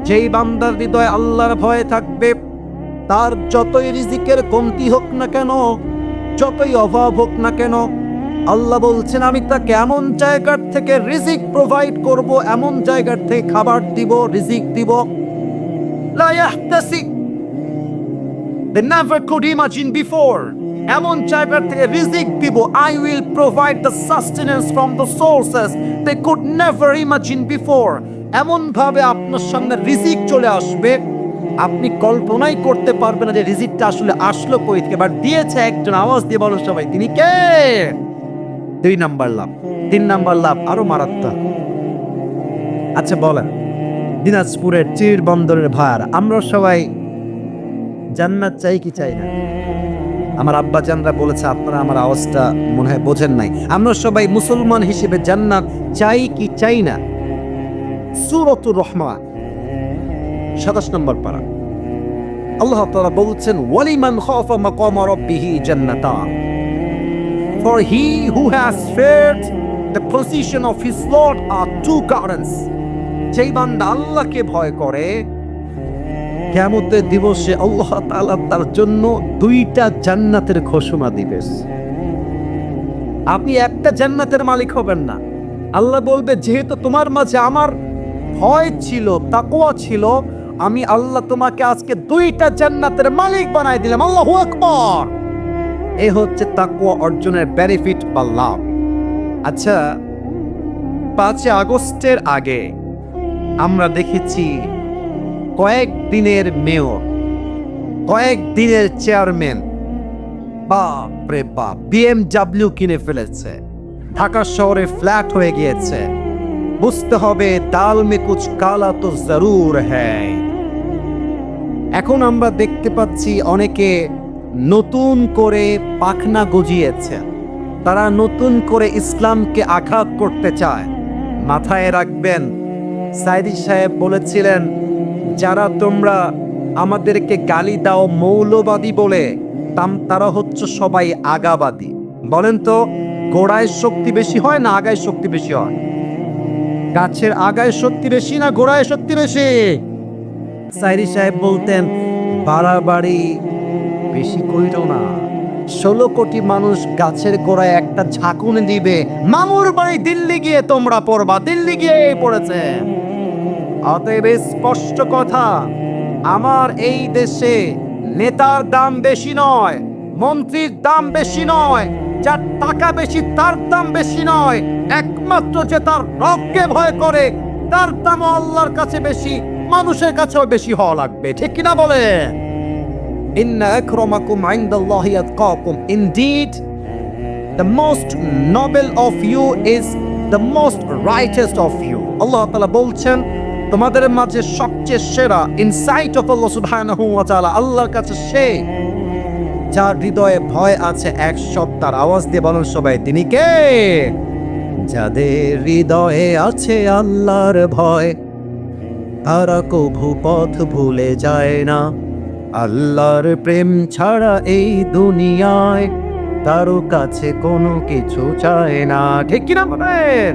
যেই বান্দার হৃদয়ে আল্লাহর ভয় থাকবে, তার যতই রিজিকের কমতি হোক না কেন, যতই অভাব হোক না কেন, আল্লাহ বলছেন আমি তাকে এমন জায়গার থেকে রিজিক প্রোভাইড করব, এমন জায়গার থেকে খাবার দিব, রিজিক দিব, লা ইয়াহতাসিব, they never could imagine before। এমন জায়গার থেকে রিজিক দিব, I will provide the sustenance from the sources they could never imagine before। এমন ভাবে আপনার সামনে রিজিক চলে আসবে, আপনি কল্পনাই করতে পারবেন না যে রিজিকটা আসলে আসলো কই থেকে, বাট দিয়েছে একজন। আওয়াজ দিয়ে বলো সবাই তিনি কে? 2 নাম্বার লাভ। 3 নাম্বার লাভ আরো মারাত্মক। আচ্ছা বলেন, দিনাজপুরের চির বন্দরের ভার, আমরা সবাই জান্নাত চাই কি চাই না? আমার আব্বা জানরা বলেছে, আপনারা আমার আওয়াজটা মনে হয় বোঝেন নাই। আমরা সবাই মুসলমান হিসেবে জান্নাত চাই কি চাই না? সূরাতুর রহমান 27 নম্বর পারা আল্লাহ তাআলা বলছেন ওয়ালিমান খাফা মাকামা রাব্বিহি জান্নাতান, for he who has feared the position of his Lord are 2 gardens। যেই বান্দা আল্লাহকে ভয় করে, কিয়ামতের দিবসে আল্লাহ তাআলা তার জন্য 2টা জান্নাতের ঘোষণা দিবে। আপনি একটা জান্নাতের মালিক হবেন না। আল্লাহ বলবে যেহেতু তোমার মাঝে আমার ভয় ছিল, তাকওয়া ছিল, আমি আল্লাহ তোমাকে আজকে 2টা জান্নাতের মালিক বানাই দিলাম। আল্লাহু আকবার। এই হচ্ছে তাকওয়া অর্জনের বেনিফিট বা লাভ। আচ্ছা, 5 আগস্টের আগে আমরা দেখেছি কয়েকদিনের মেয়র, কয়েকদিনের চেয়ারম্যান, বাপ রে বাপ, BMW কিনে ফেলেছে, ঢাকা শহরে ফ্ল্যাট হয়ে গিয়েছে। বুঝতে হবে দাল মে কুছ কালা তো জরুর হ্যায়। এখন আমরা দেখতে পাচ্ছি অনেকে নতুন করে পাখনা গজিয়েছে, তারা নতুন করে ইসলামকে আঘাত করতে চায়। মাথায় রাখবেন, সাইদি সাহেব বলেছিলেন যারা তোমরা আমাদেরকে গালি দাও মৌলবাদী বলে, তারা হচ্ছে সবাই আগাবাদী। বলেন তো, গোড়ায় শক্তি বেশি হয় না আগায় শক্তি বেশি হয়? গাছের আগায় শক্তি বেশি না গোড়ায় শক্তি বেশি? সাইদি সাহেব বলতেন বাড়াবাড়ি বেশি কইরো না, 16 কোটি মানুষ গাছের গোড়ায় একটা ঝাঁকুনি দিবে, মামুর বাড়ি দিল্লি গিয়ে তোমরা পড়বা, দিল্লি গিয়ে পড়েছে। অতএব স্পষ্ট কথা, আমার এই দেশে নেতার দাম বেশি নয়, মন্ত্রীর দাম বেশি নয়, যার টাকা বেশি তার দাম বেশি নয়, একমাত্র যে তার রবকে ভয় করে তার দাম আল্লাহর কাছে বেশি, মানুষের কাছেও বেশি হওয়া লাগবে। ঠিক কিনা বলে? ইন্না আকরামাকুম ইনদাল্লাহি আতকাকুম, indeed the most noble of you is the most righteous of you। আল্লাহ তাআলা বলছেন তোমাদের মাঝে সবচেয়ে সেরা ইনসাইট অফ আল্লাহ সুবহানাহু ওয়া তাআলা, আল্লাহর কাছে সে যার হৃদয়ে ভয় আছে। 1 সপ্তাহ আওয়াজ দিয়ে বলুন সবাই তিনি কে? যাদের হৃদয়ে আছে আল্লাহর ভয়, তারা কভু পথ ভুলে যায় না। আল্লাহর প্রেম ছাড়া এই দুনিয়ায় কারো কাছে কোনো কিছু চায় না। ঠিক কিনা বলেন?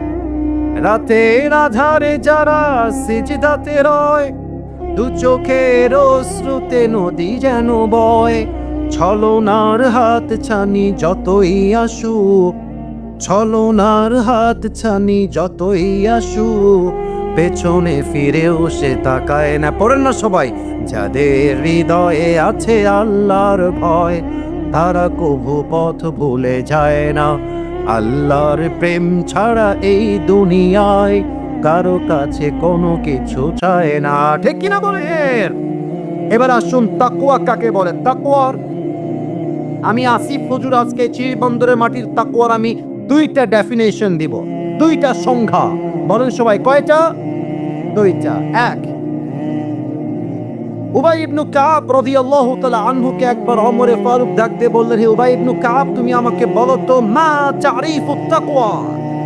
রাতের আধারে যারা সিজদাতে রয়, দু চোখের অশ্রুতে নদী যেন বয়। ছলনার হাত ছানি যতই আসুক, ছলনার হাত ছানি যতই আসুক, পেছনে ফিরেও সে তাকায় না। পড়েন না সবাই? যাদের হৃদয়ে আছে আল্লাহর ভয়, তারা কভু পথ ভুলে যায় না। আল্লাহর প্রেম ছাড়া এই দুনিয়ায় কারো কাছে কোনো কিছু চায় না। ঠিক কিনা বলেন? এবার আসুন, তাকওয়া কাকে বলে? তাকওয়ার আমি আসিফ হুজুর আজকে চিরবন্দরের মাটির তাকওয়ার আমি দুইটা ডেফিনেশন দিব, দুইটা সংজ্ঞা। বলেন সবাই, কয়টা? দুইটা। এক, উবাই ইবনু কাব রাদিয়াল্লাহু তাআলা আনহুকে একবার ওমর ফারুক ডাক দিয়ে বললেন, হে উবাই ইবনু কাব, তুমি আমাকে বলো তো, মা তারিফুত তাকওয়া,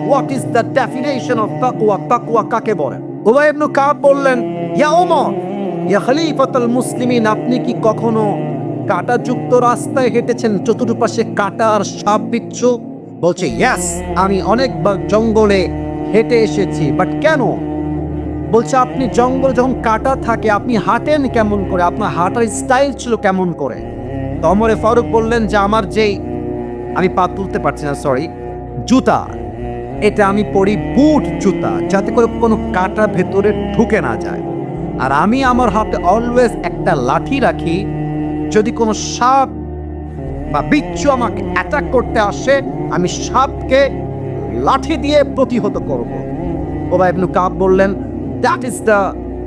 what is the definition of তাকওয়া? তাকওয়া কাকে বলে? উবাই ইবনু কাব বললেন, ইয়া ওমর, ইয়া খলিফাতুল মুসলিমিন, আপনি কি কখনো কাঁটাযুক্ত রাস্তায় হেঁটেছেন, চতুর্পাশে কাঁটা আর সাপ বিচ্ছু? বলছে, ইয়েস, আমি অনেকবার জঙ্গলে হেঁটে এসেছি। বাট কেন? বলছে, আপনি জঙ্গল যখন কাটা থাকে আপনি হাঁটেন কেমন করে? আপনার হাঁটার স্টাইল ছিল কেমন করে? তো ওমরে ফারুক বললেন যে আমার আমি পা তুলতে পারছি না, সরি, জুতা, এটা আমি পরি বুট জুতা, যাতে করে কোনো কাটা ভেতরে ঢুকে না যায়। আর আমি আমার হাতে অলওয়েজ একটা লাঠি রাখি, যদি কোনো সাপ বা বিচ্ছু আমাকে অ্যাটাক করতে আসে, আমি সাপকে লাঠি দিয়ে প্রতিহত করব। উবাই ইবনে কাব বললেন, that is the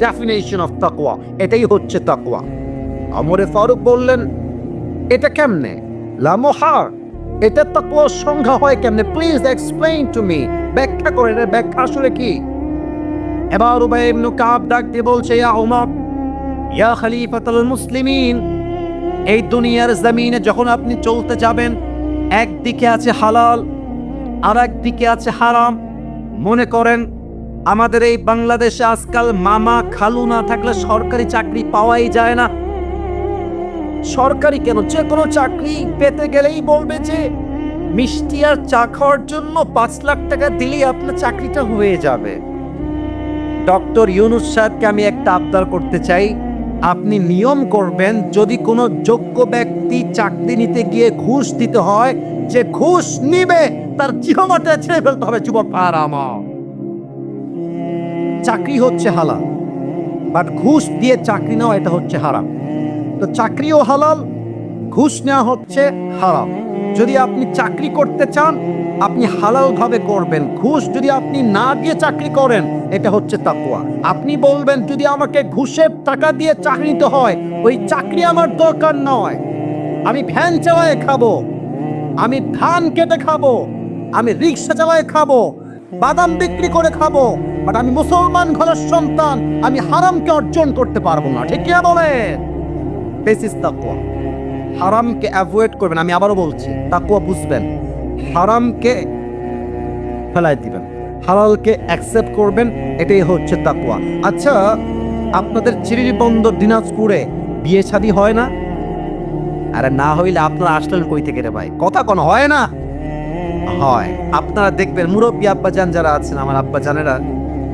definition of তাকওয়া, এটাই হচ্ছে তাকওয়া। ওমর ফারুক বললেন, এটা কেমনে? লা মুহার, এটা তাকওয়ার সংজ্ঞা হয় কেমনে? প্লিজ এক্সপ্লেইন টু মি, ব্যাখ্যা করেন, এর ব্যাখ্যা আসলে কি? এবার উবাই ইবনে কাব ডাক দিয়ে বলছে, ইয়া ওমর, ইয়া খলিফাতুল মুসলিমিন, এই দুনিয়ার জমিনে যখন আপনি চলতে যাবেন, একদিকে আছে হালাল আর একদিকে আছে হারাম। মনে করেন আমাদের এই বাংলাদেশে আজকাল মামা খালু না থাকলে সরকারি চাকরি পাওয়াই যায় না। সরকারি কেন, যে কোনো চাকরি পেতে গেলেই বলবে যে মিষ্টি আর চা খাওয়ার জন্য 5 লাখ টাকা দিলেই আপনার চাকরিটা হয়ে যাবে। ডক্টর ইউনূস সাহেবকে আমি একটা আবদার করতে চাই, আপনি নিয়ম করবেন, যদি কোনো যোগ্য ব্যক্তি চাকরি নিতে গিয়ে ঘুষ দিতে হয়, যে ঘুষ নিবে তার জিহ্বাটা ছেড়ে ফেলতে হবে। যুবক আরামা, চাকরি হচ্ছে হালাল, বাট ঘুষ দিয়ে চাকরি নেওয়া এটা হচ্ছে হারাম। তো চাকরিও হালাল, ঘুষ নেওয়া হচ্ছে হারাম। যদি আপনি চাকরি করতে চান আপনি হালাল ভাবে করবেন, ঘুষ যদি আপনি না দিয়ে চাকরি করেন এটা হচ্ছে তাকওয়া। আপনি বলবেন, যদি আমাকে ঘুষের টাকা দিয়ে চাকরি নিতে হয়, ওই চাকরি আমার দরকার নয়, আমি ভ্যান চালায় খাবো, আমি ধান কেটে খাবো, আমি রিক্সা চালায় খাবো, বাদাম বিক্রি করে খাবো, বাট আমি মুসলমান ঘরের সন্তান, আমি হারামকে অর্জন করতে পারবো না। ঠিক কিনা বলেন? দিস ইজ তাকওয়া। হারামকে অ্যাভয়েড করবেন। আমি আবারও বলছি, তাকওয়া বুঝবেন, হারামকে ফেলাই দিবেন, হালালকে অ্যাকসেপ্ট করবেন, এটাই হচ্ছে তাকওয়া। আচ্ছা, আপনাদের চিরিরবন্দর দিনাজপুরে বিয়ে শাদী হয় না? আরে না হইলে আপনারা আসলেন কই থেকে রে ভাই? কথা কোন হয় না? হয়। আপনারা দেখবেন মুরব্বী আব্বাজান যারা আছেন, আমার আব্বাজানেরা,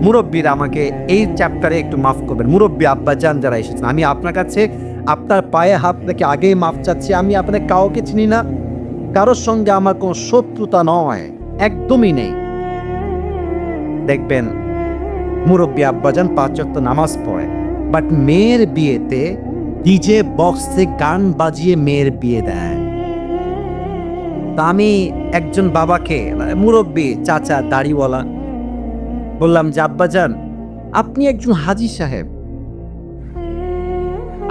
মুরব্বীরা, আমাকে এই চ্যাপ্টারে একটু মাফ করবেন, মুরব্বী আব্বাজান যারা এসেছেন, আমি আপনার কাছে আপনার পায়ে হাত রেখে আগেই মাফ চাচ্ছি। আমি আপনাদের কাউকে চিনি না, কারোর সঙ্গে আমার কোনো শত্রুতা নয়, একদমই নেই। দেখবেন মুরব্বী আব্বাজান 5 ওয়াক্ত নামাজ পড়ে, বাট মেয়ের বিয়েতে ডিজে বক্সে গান বাজিয়ে মেয়ের বিয়ে দেয়। তা আমি একজন বাবাকে, মুরব্বী চাচা দাড়িওয়ালা, বললাম যে আব্বাজান, আপনি একজন হাজী সাহেব,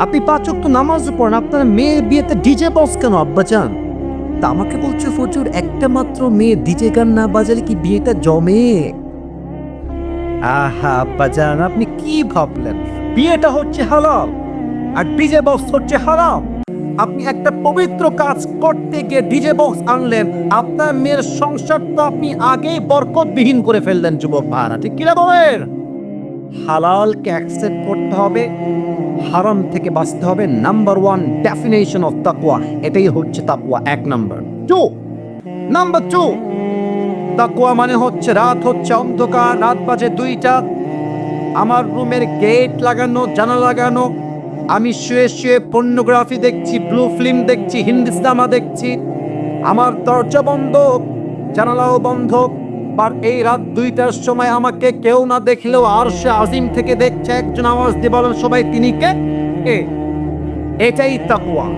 আপনি 5 ওয়াক্ত নামাজ পড়েন, আপনার মেয়ের বিয়েতে ডিজে বক্স কেন আব্বাজান? তা আমাকে বলছে, ফজর একটা মাত্র মেয়ে ডিজে গান না বাজালে কি বিয়েটা জমে? আহা আব্বাজান, আপনি কি ভাবলেন? বিয়েটা হচ্ছে হালাল আর ডিজে বক্স হচ্ছে হারাম। আপনি একটা পবিত্র কাজ করতে গিয়ে ডিজে বক্স আনলেন, আপনার মেয়ের সংসারটা আপনি আগেই বরকতবিহীন করে ফেললেন। যুবক ভাইরা, ঠিক কিনা বলেন? হালালকে অ্যাকসেপ্ট করতে হবে, হারাম থেকে বাঁচতে হবে। নাম্বার 1 ডেফিনেশন অফ তাকওয়া, এটাই হচ্ছে তাকওয়া। 1 নাম্বার। 2, নাম্বার 2, তাকওয়া মানে হচ্ছে রাত হচ্ছে অন্ধকার, রাত বাজে 2টা, আমার রুমের গেট লাগানো, জানালা লাগানো, আমি শুয়ে শুয়ে পর্নোগ্রাফি দেখছি, ব্লু ফিল্ম দেখছি, হিন্দি সিনেমা দেখছি, আমার দরজা বন্ধ, জানালাও বন্ধ। আর এই রাত 2টার সময় আমাকে কেউ না দেখলেও আরশে আজিম থেকে দেখছে একজন, আওয়াজ দিয়ে বলেন সবাই তিনি কে? এটাই তাকওয়া।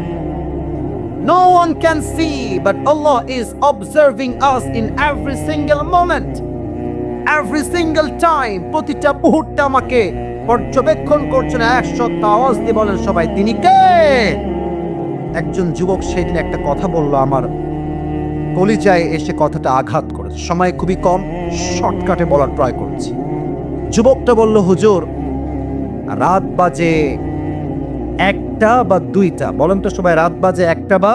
No one can see, but Allah is observing us in every single moment, every single time. প্রতিটা মুহূর্তে আমাকে পর্যবেক্ষণ করছেন। 100 আওয়াজ দিয়ে বলেন সবাই তিনি কে? একজন যুবক সেদিন একটা কথা বলল, আমার কলিজায় এসে কথাটা আঘাত করেছে। সময় খুবই কম, শর্টকাটে বলার ট্রাই করছি। যুবকটা বলল, হুজুর রাত বাজে 1টা বা 2টা, বলেন তো সবাই রাত বাজে 1টা বা,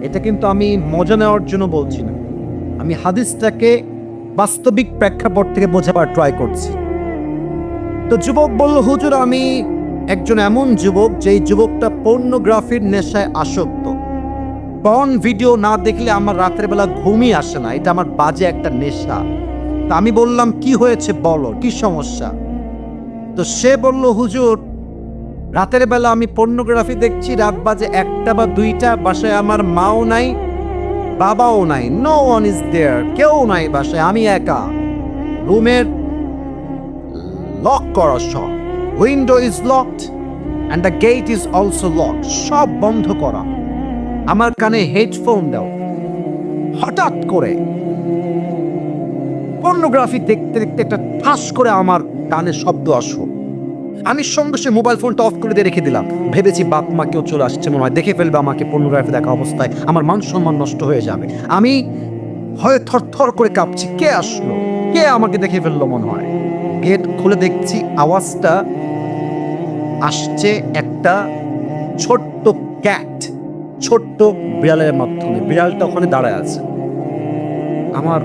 এটা কিন্তু আমি মজা নেওয়ার জন্য বলছি না, আমি হাদিসটাকে বাস্তবিক প্রেক্ষাপট থেকে বোঝাবার ট্রাই করছি। তো যুবক বলল, হুজুর আমি একজন এমন যুবক যেই যুবকটা পর্নোগ্রাফির নেশায় আসক্ত। পর্ন ভিডিও না দেখলে আমার রাতের বেলা ঘুমই আসে না, এটা আমার বাজে একটা নেশা। তা আমি বললাম কি হয়েছে বলো, কি সমস্যা? তো সে বলল, হুজুর রাতের বেলা আমি পর্নোগ্রাফি দেখছি, রাত বাজে 1টা বা 2টা, বাসায় আমার মাও নাই, বাবাও নাই, নো ওয়ান ইজ দেয়ার, কেউ নাই বাসায়, আমি একা, রুমের লক করা, সব window is locked and the gate is also locked, সব বন্ধ করা, আমার কানে হেডফোন দাও। হঠাৎ করে পর্নোগ্রাফি দেখতে দেখতে একটা ঠাস করে আমার কানে শব্দ আসলো। আমি সঙ্গে সঙ্গে মোবাইল ফোনটা অফ করে দিয়ে রেখে দিলাম। ভেবেছি বাপ মা কেউ চলে আসছে, মনে হয় দেখে ফেলবে আমাকে পর্নোগ্রাফি দেখা অবস্থায়, আমার মান সম্মান নষ্ট হয়ে যাবে। আমি ভয়ে থরথর করে কাঁপছি, কে আসলো, কে আমাকে দেখে ফেললো মনে হয়। গেট খুলে দেখছি আওয়াজটা আসছে একটা ছোট্ট ক্যাট, ছোট্ট বিড়ালের মাধ্যমে। বিড়ালটা ওখানে দাঁড়ায় আছে, আমার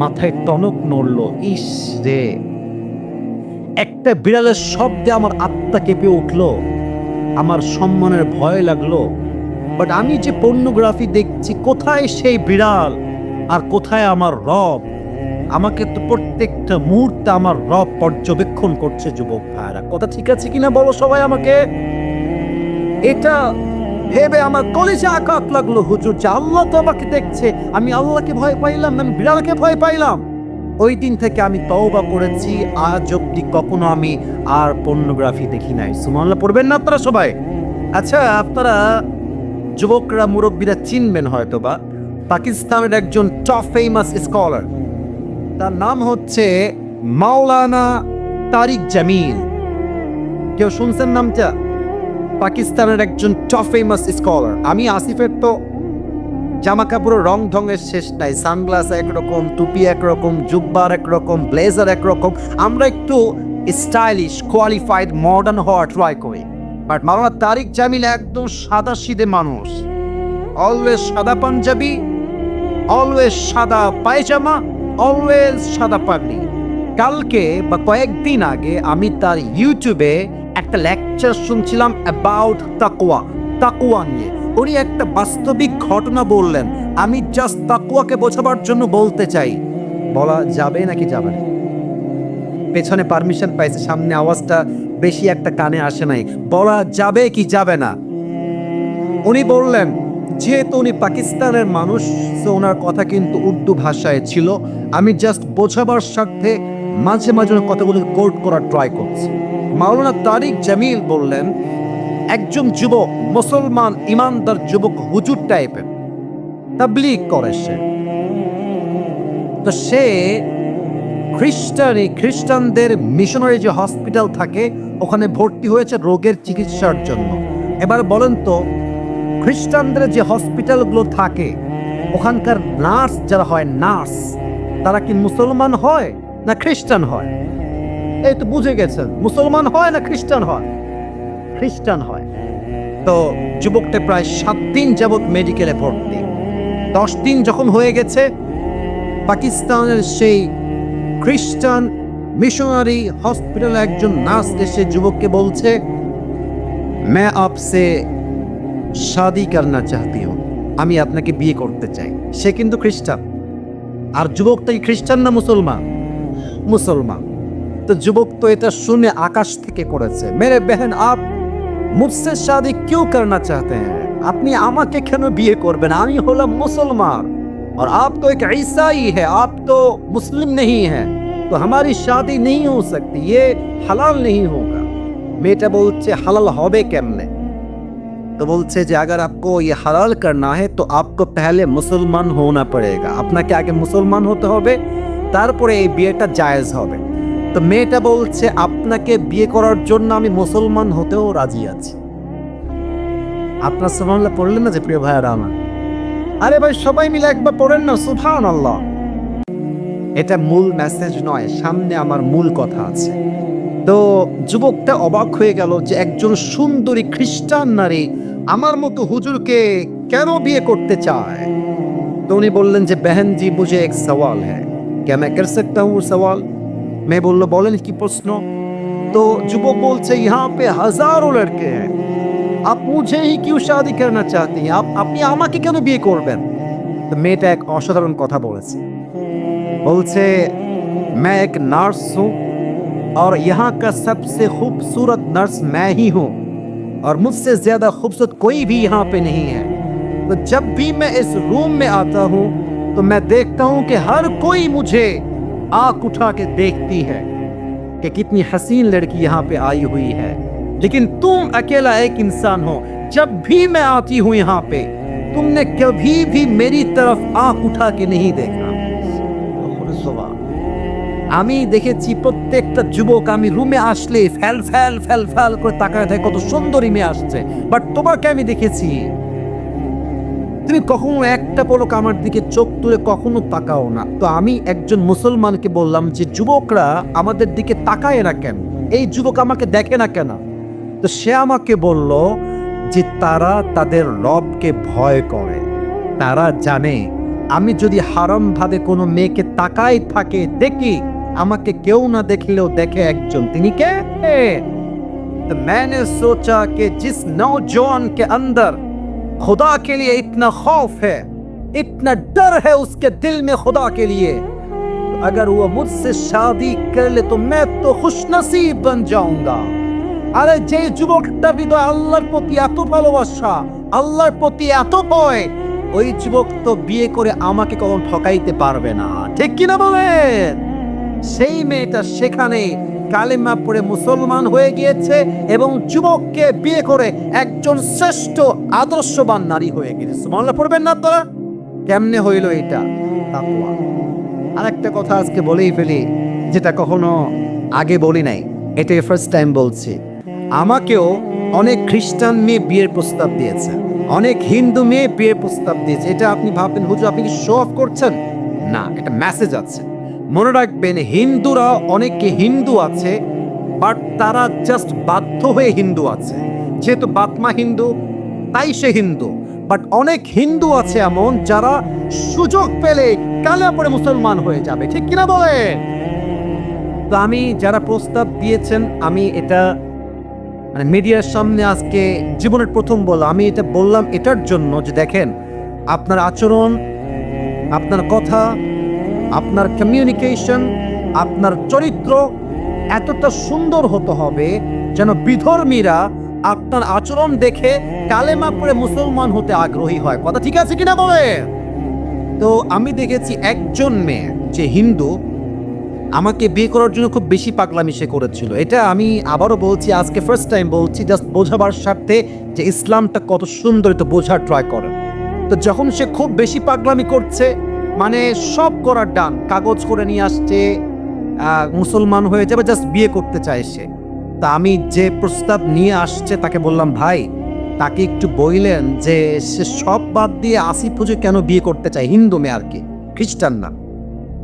মাথায় টনক নড়লো। ইস রে, একটা বিড়ালের শব্দে আমার আত্মা কেঁপে উঠলো, আমার সম্মানের ভয় লাগলো। বাট আমি যে পর্নোগ্রাফি দেখছি, কোথায় সেই বিড়াল আর কোথায় আমার রব? আমাকে তো প্রত্যেকটা মুহূর্তে আমার রব পর্যবেক্ষণ করছে। যুবক ভাইরা, কথা ঠিক আছে কিনা বলো সবাই আমাকে। এটা ভেবে আমার কলেজে আঘাত লাগলো, হুজুর যে আল্লাহ তো আমাকে দেখছে, আমি আল্লাহকে ভয় পাইলাম, আমি বিড়ালকে ভয় পাইলাম। ওই দিন থেকে আমি তওবা করেছি, আজ অব্দি কখনো আমি আর পর্নোগ্রাফি দেখি নাই। সুবহানাল্লাহ পড়বেন না আপনারা সবাই? আচ্ছা, আপনারা যুবকরা মুরব্বীরা চিনবেন হয়তো বা, পাকিস্তানের একজন টপ ফেমাস স্কলার, তার নাম হচ্ছে মাওলানা তারিক জামিল। কেউ শুনছেন নামটা? পাকিস্তানের একজন টপ ফেমাস স্কলার। আমি আসিফের তো জামা কাপড়ের রং ঢঙের শেষ নাই, সানগ্লাস একরকম, টুপি একরকম, জুব্বার একরকম, ব্লেজার একরকম, আমরা একটু স্টাইলিশ, কোয়ালিফাইড, মডার্ন হওয়ার ট্রাই করি। বাট মাওলানা তারিক জামিল একদম সাদা সিধে মানুষ, অলওয়েজ সাদা পাঞ্জাবি, অলওয়েজ সাদা পায়জামা, অলওয়েজ সাদা পাগড়ি। কালকে বা কয়েকদিন আগে আমি তার ইউটিউবে একটা লেকচার শুনছিলাম অ্যাবাউট তাকওয়া, তাকওয়া নিয়ে। উনি একটা বাস্তবিক ঘটনা বললেন, আমি জাস্ট তাকওয়াকে বোঝাবার জন্য বলতে চাই। বলা যাবে নাকি যাবে না? পেছনে পারমিশন পাইছে, সামনে আওয়াজটা বেশি একটা কানে আসে নাই, বলা যাবে কি যাবে না? উনি বললেন, যেহেতু উনি পাকিস্তানের মানুষ, তো ওনার কথা কিন্তু উর্দু ভাষায় ছিল, আমি জাস্ট বোঝাবার স্বার্থে মাঝে মাঝে কথাগুলো কোট করার ট্রাই করছি। মাওলানা তারিক জামিল বললেন, একজন যুবক, মুসলমান ইমানদার যুবক, হুজুর টাইপের, তাবলীগ করে সে, তো সে খ্রিস্টানদের মিশনারি যে হসপিটাল থাকে ওখানে ভর্তি হয়েছে রোগের চিকিৎসার জন্য। এবার বলেন তো, খ্রিস্টানদের যে হসপিটালগুলো থাকে ওখানকার নার্স যারা হয়, নার্স তারা কি মুসলমান হয় না খ্রিস্টান হয়? এই তো বুঝে গেছেন, মুসলমান হয় না খ্রিস্টান হয়? খ্রিস্টান হয়। তো যুবকটা প্রায় 7 দিন যাবৎ মেডিকেলে ভর্তি। 10 দিন যখন হয়ে গেছে, পাকিস্তানের সেই খ্রিস্টান মিশনারি হসপিটালে একজন নার্স এসে যুবককে বলছে, मैं आपसे शादी करना चाहती हूँ, আমি আপনাকে বিয়ে করতে চাই। সে কিন্তু খ্রিস্টান। আর যুবকটা কি খ্রিস্টান না মুসলমান? মুসলমান। তো যুবক তো এটা শুনে আকাশ থেকে করেছে, মেরে বেহেন আপ মুঝসে শাদি কিউ করনা চাহতে হ্যাঁ, আপনি আমাকে কেন বিয়ে করবেন? আমি হলাম মুসলমান और आप तो एक ईसाई है, आप तो मुस्लिम नहीं है, तो हमारी शादी नहीं हो सकती, ये हलाल नहीं होगा। मेटा बोलছে হালাল হবে কেমনে? तो बोलছে যে अगर आपको ये हलाल करना है तो आपको पहले मुसलमान होना पड़ेगा, আপনাকে আগে মুসলমান হতে হবে, তারপরে এই বিয়েটা জায়েজ হবে। তো মেয়েটা বলছে আপনাকে বিয়ে করার জন্য আমি মুসলমান হতেও রাজি আছি। আপনার সুবহানাল্লাহ পড়লেন না যে প্রিয় ভাইয়ারা আমার? আরে ভাই সবাই মিলে একবার পড়েন না সুবহানাল্লাহ। এটা মূল মেসেজ নয়, সামনে আমার মূল কথা আছে। তো যুবকটা অবাক হয়ে গেল যে একজন সুন্দরী খ্রিস্টান নারী আমার মতো হুজুরকে কেন বিয়ে করতে চায়। তো উনি বললেন যে बहन जी मुझे एक सवाल है, क्या मैं कर सकता हूँ सवाल? मैं বলল বলেন কি প্রশ্ন। তো যুবক বলছে यहाँ पे हजारों लड़के हैं, आप मुझे ही क्यों शादी करना चाहती हैं, আপনি আমাকে কেন বিয়ে করবেন? তো মেয়েটা এক অসাধারণ কথা বলেছে, बोलছে मैं एक नर्स हूँ और यहाँ का सबसे खूबसूरत नर्स मैं ही हूँ और मुझसे ज्यादा खूबसूरत कोई भी यहाँ पे नहीं है। तो जब भी मैं इस रूम में आता हूँ तो मैं देखता हूँ कि हर कोई मुझे आंख उठा के देखती है कि कितनी हसीन लड़की यहाँ पे आई हुई है, लेकिन तुम अकेला एक इंसान हो, जब भी मैं आती हूँ यहाँ पे तुमने कभी भी मेरी तरफ आंख उठा के नहीं देखा। আমি দেখেছি প্রত্যেকটা যুবক আমি রুমে আসলে ফ্যাল ফ্যাল ফ্যাল ফ্যাল করে তাকায় থাকে কত সুন্দরী মেয়ে আসছে, বাট তোমাকে আমি দেখেছি তুমি কখনো একটা পলক আমার দিকে চোখ তুলে কখনো তাকাও না। তো আমি একজন মুসলমানকে বললাম যে যুবকরা আমাদের দিকে তাকায় না কেন, এই যুবক আমাকে দেখে না কেন? তো সে আমাকে বলল যে তারা তাদের রবকে ভয় করে, তারা জানে আমি যদি হারাম ভাবে কোনো মেয়েকে তাকাই থাকে দেখি, আমাকে কেউ না দেখলেও দেখে একজন, তিনি কে? तो मैंने सोचा कि जिस नौजवान के अंदर खुदा के लिए इतना खौफ है, इतना डर है उसके दिल में खुदा के लिए, तो अगर वो मुझसे शादी कर ले तो मैं तो खुशनसीब बन जाऊंगा। अरे जे যুবকটা হৃদয় আল্লাহর প্রতি এত ভালোবাসা, আল্লাহর প্রতি এত ভয়, ওই যুবক তো বিয়ে করে আমাকে কখনো ঠকাইতে পারবে না, ঠিক কিনা বলেন? সেই মেয়েটা সেখানে কালেমা পড়ে মুসলমান হয়ে গিয়েছে এবং যুবককে বিয়ে করে একজন শ্রেষ্ঠ আদর্শবান নারী হয়ে গিয়েছে। সুবহানাল্লাহ পড়বেন না আপনারা? কেমনে হইল এটা? তাকওয়া। আরেকটা কথা আজকে বলেই ফেলি, যেটা কখনো আগে বলি নাই, এটাই ফার্স্ট টাইম বলছি। আমাকেও অনেক খ্রিস্টান মেয়ে বিয়ের প্রস্তাব দিয়েছে, অনেক হিন্দু মেয়ে বিয়ের প্রস্তাব দিয়েছে। এটা আপনি ভাববেন হুজুর আপনি কি শো অফ করছেন? না, এটা মেসেজ আছে। মনে রাখবেন হিন্দুরা অনেকে হিন্দু আছে, বাট তারা জাস্ট বাধ্য হয়ে হিন্দু আছে, যেহেতু বাপমা হিন্দু তাই সে হিন্দু। বাট অনেক হিন্দু আছে এমন যারা সুযোগ পেলে কালেমা পড়ে মুসলমান হয়ে যাবে, ঠিক কিনা বলে? তো আমি যারা প্রস্তাব দিয়েছেন আমি এটা মানে মিডিয়ার সামনে আজকে জীবনের প্রথম বললাম, আমি এটা বললাম এটার জন্য যে দেখেন আপনার আচরণ, আপনার কথা, আপনার কমিউনিকেশন, আপনার চরিত্র এতটা সুন্দর হতে হবে যেন বিধর্মীরা আপনার আচরণ দেখে কালেমা পড়ে মুসলমান হতে আগ্রহী হয়। কথা ঠিক আছে কিনা বলে? তো আমি দেখেছি একজন মেয়ে যে হিন্দু আমাকে বিয়ে করার জন্য খুব বেশি পাগলামি সে করেছিল। এটা আমি আবারও বলছি, আজকে ফার্স্ট টাইম বলছি, জাস্ট বোঝাবার স্বার্থে যে ইসলামটা কত সুন্দর এটা বোঝার ট্রাই করেন। তো যখন সে খুব বেশি পাগলামি করছে, মানে সব করার ডান, কাগজ করে নিয়ে আসছে, মুসলমান হয়ে যাবে, জাস্ট বিয়ে করতে চায় সে। তা আমি যে প্রস্তাব নিয়ে আসছে তাকে বললাম ভাই তাকে একটু বললেন যে সে সব বাদ দিয়ে আসিফ হুজুর কেন বিয়ে করতে চায়, হিন্দু মেয়ে আর কি, খ্রিস্টান না।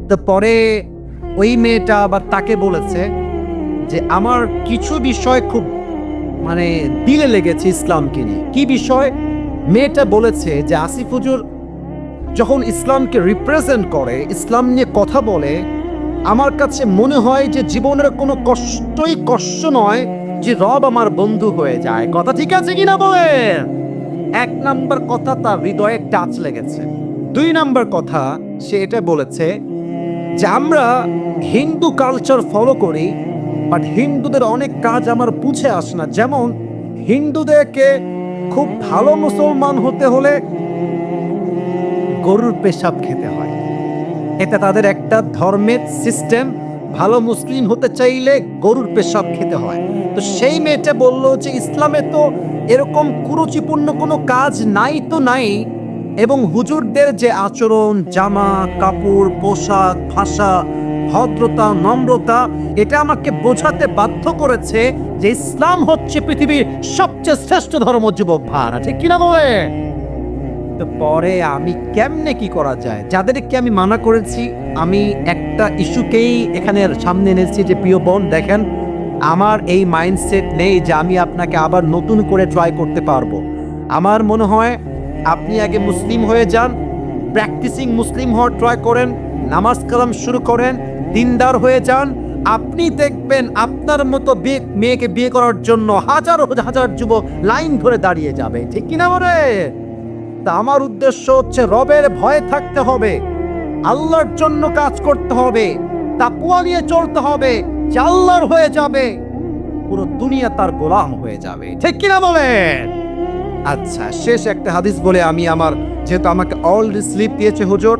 তো পরে ওই মেয়েটা আবার তাকে বলেছে যে আমার কিছু বিষয় খুব মানে দিলে লেগেছে ইসলামকে নিয়ে। কি বিষয়? মেয়েটা বলেছে যে আসিফ হুজুর যখন ইসলামকে রিপ্রেজেন্ট করে, ইসলাম নিয়ে কথা বলে, আমার কাছে মনে হয় যে জীবনের কোনো কষ্টই কষ্ট নয় যে রব আমার বন্ধু হয়ে যায়। কথা ঠিক আছে কিনা বলে? এক নাম্বার কথা তার হৃদয়ে টাচ লেগেছে। 2 নাম্বার কথা সে এটা বলেছে যে আমরা হিন্দু কালচার ফলো করি, বাট হিন্দুদের অনেক কাজ আমার বুঝে আসে না। যেমন হিন্দুদেরকে খুব ভালো মুসলমান হতে হলে গরুর পেশাব খেতে হয়, এটা তাদের একটা ধর্মের সিস্টেম। ভালো মুসলিম হতে চাইলে গরুর পেশাব খেতে হয়। তো সেই মেয়েটা বলল যে ইসলামে তো এরকম কুরুচিপূর্ণ কোনো কাজ নাই তো নাই, এবং হুজুরদের যে আচরণ, জামা কাপড়, পোশাক, ভাষা, ভদ্রতা, নম্রতা, এটা আমাকে বোঝাতে বাধ্য করেছে যে ইসলাম হচ্ছে পৃথিবীর সবচেয়ে শ্রেষ্ঠ ধর্ম। যুবক ভাড়া ঠিক কিনা বলে? তো পরে আমি কেমনে কি করা যায়, যাদেরকে আমি মানা করেছি, আমি একটা ইস্যুকেই এখানে সামনে এনেছি যে প্রিয় বোন দেখেন, আমার এই মাইন্ডসেট নেই যে আমি আপনাকে আবার নতুন করে ট্রাই করতে পারবো। আমার মনে হয় আপনি আগে মুসলিম হয়ে যান, প্র্যাকটিসিং মুসলিম হওয়ার ট্রাই করেন, নামাজ কালাম শুরু করেন, দিনদার হয়ে যান। আপনি দেখবেন আপনার মতো মেয়েকে বিয়ে করার জন্য হাজার হাজার যুবক লাইন ধরে দাঁড়িয়ে যাবে। ঠিক কিনা বলে? তা আমার উদ্দেশ্য হচ্ছে রবের ভয়ে থাকতে হবে, আল্লাহর জন্য কাজ করতে হবে, তাকওয়া নিয়ে চলতে হবে, যে আল্লাহর হয়ে যাবে, পুরো দুনিয়া তার গোলাম হয়ে যাবে। ঠিক কিনা বলেন? আচ্ছা, শেষ একটা হাদিস বলে আমি আমার, যেহেতু আমাকে অলরেডি স্লিপ দিয়েছে হুজুর,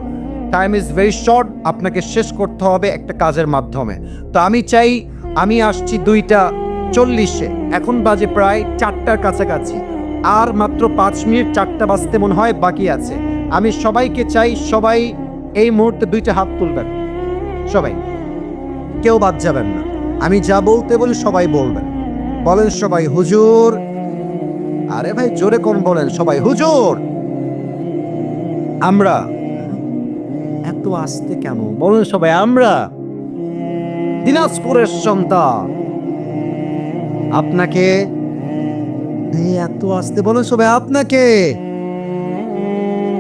টাইম ইজ ভেরি শর্ট, আপনাকে শেষ করতে হবে একটা কাজের মাধ্যমে। তো আমি চাই, আমি আসছি 2:40, এখন বাজে প্রায় 4টার কাছাকাছি, আর মাত্র 5 মিনিট 4টা বাজতে মনে হয় বাকি আছে। আমি সবাইকে চাই, সবাই এই মুহূর্তে 2টা হাত তুলবেন, সবাই, কেউ বাদ যাবেন না। আমি যা বলতে বলি সবাই বলবেন। বলেন সবাই হুজুর। আরে ভাই জোরে কোন বলেন সবাই হুজুর। আমরা। এত আস্তে কেন বলেন সবাই? আমরা দিনাজপুরের সন্তান। আপনাকে। এত আস্তে বলেন সবাই। আপনাকে।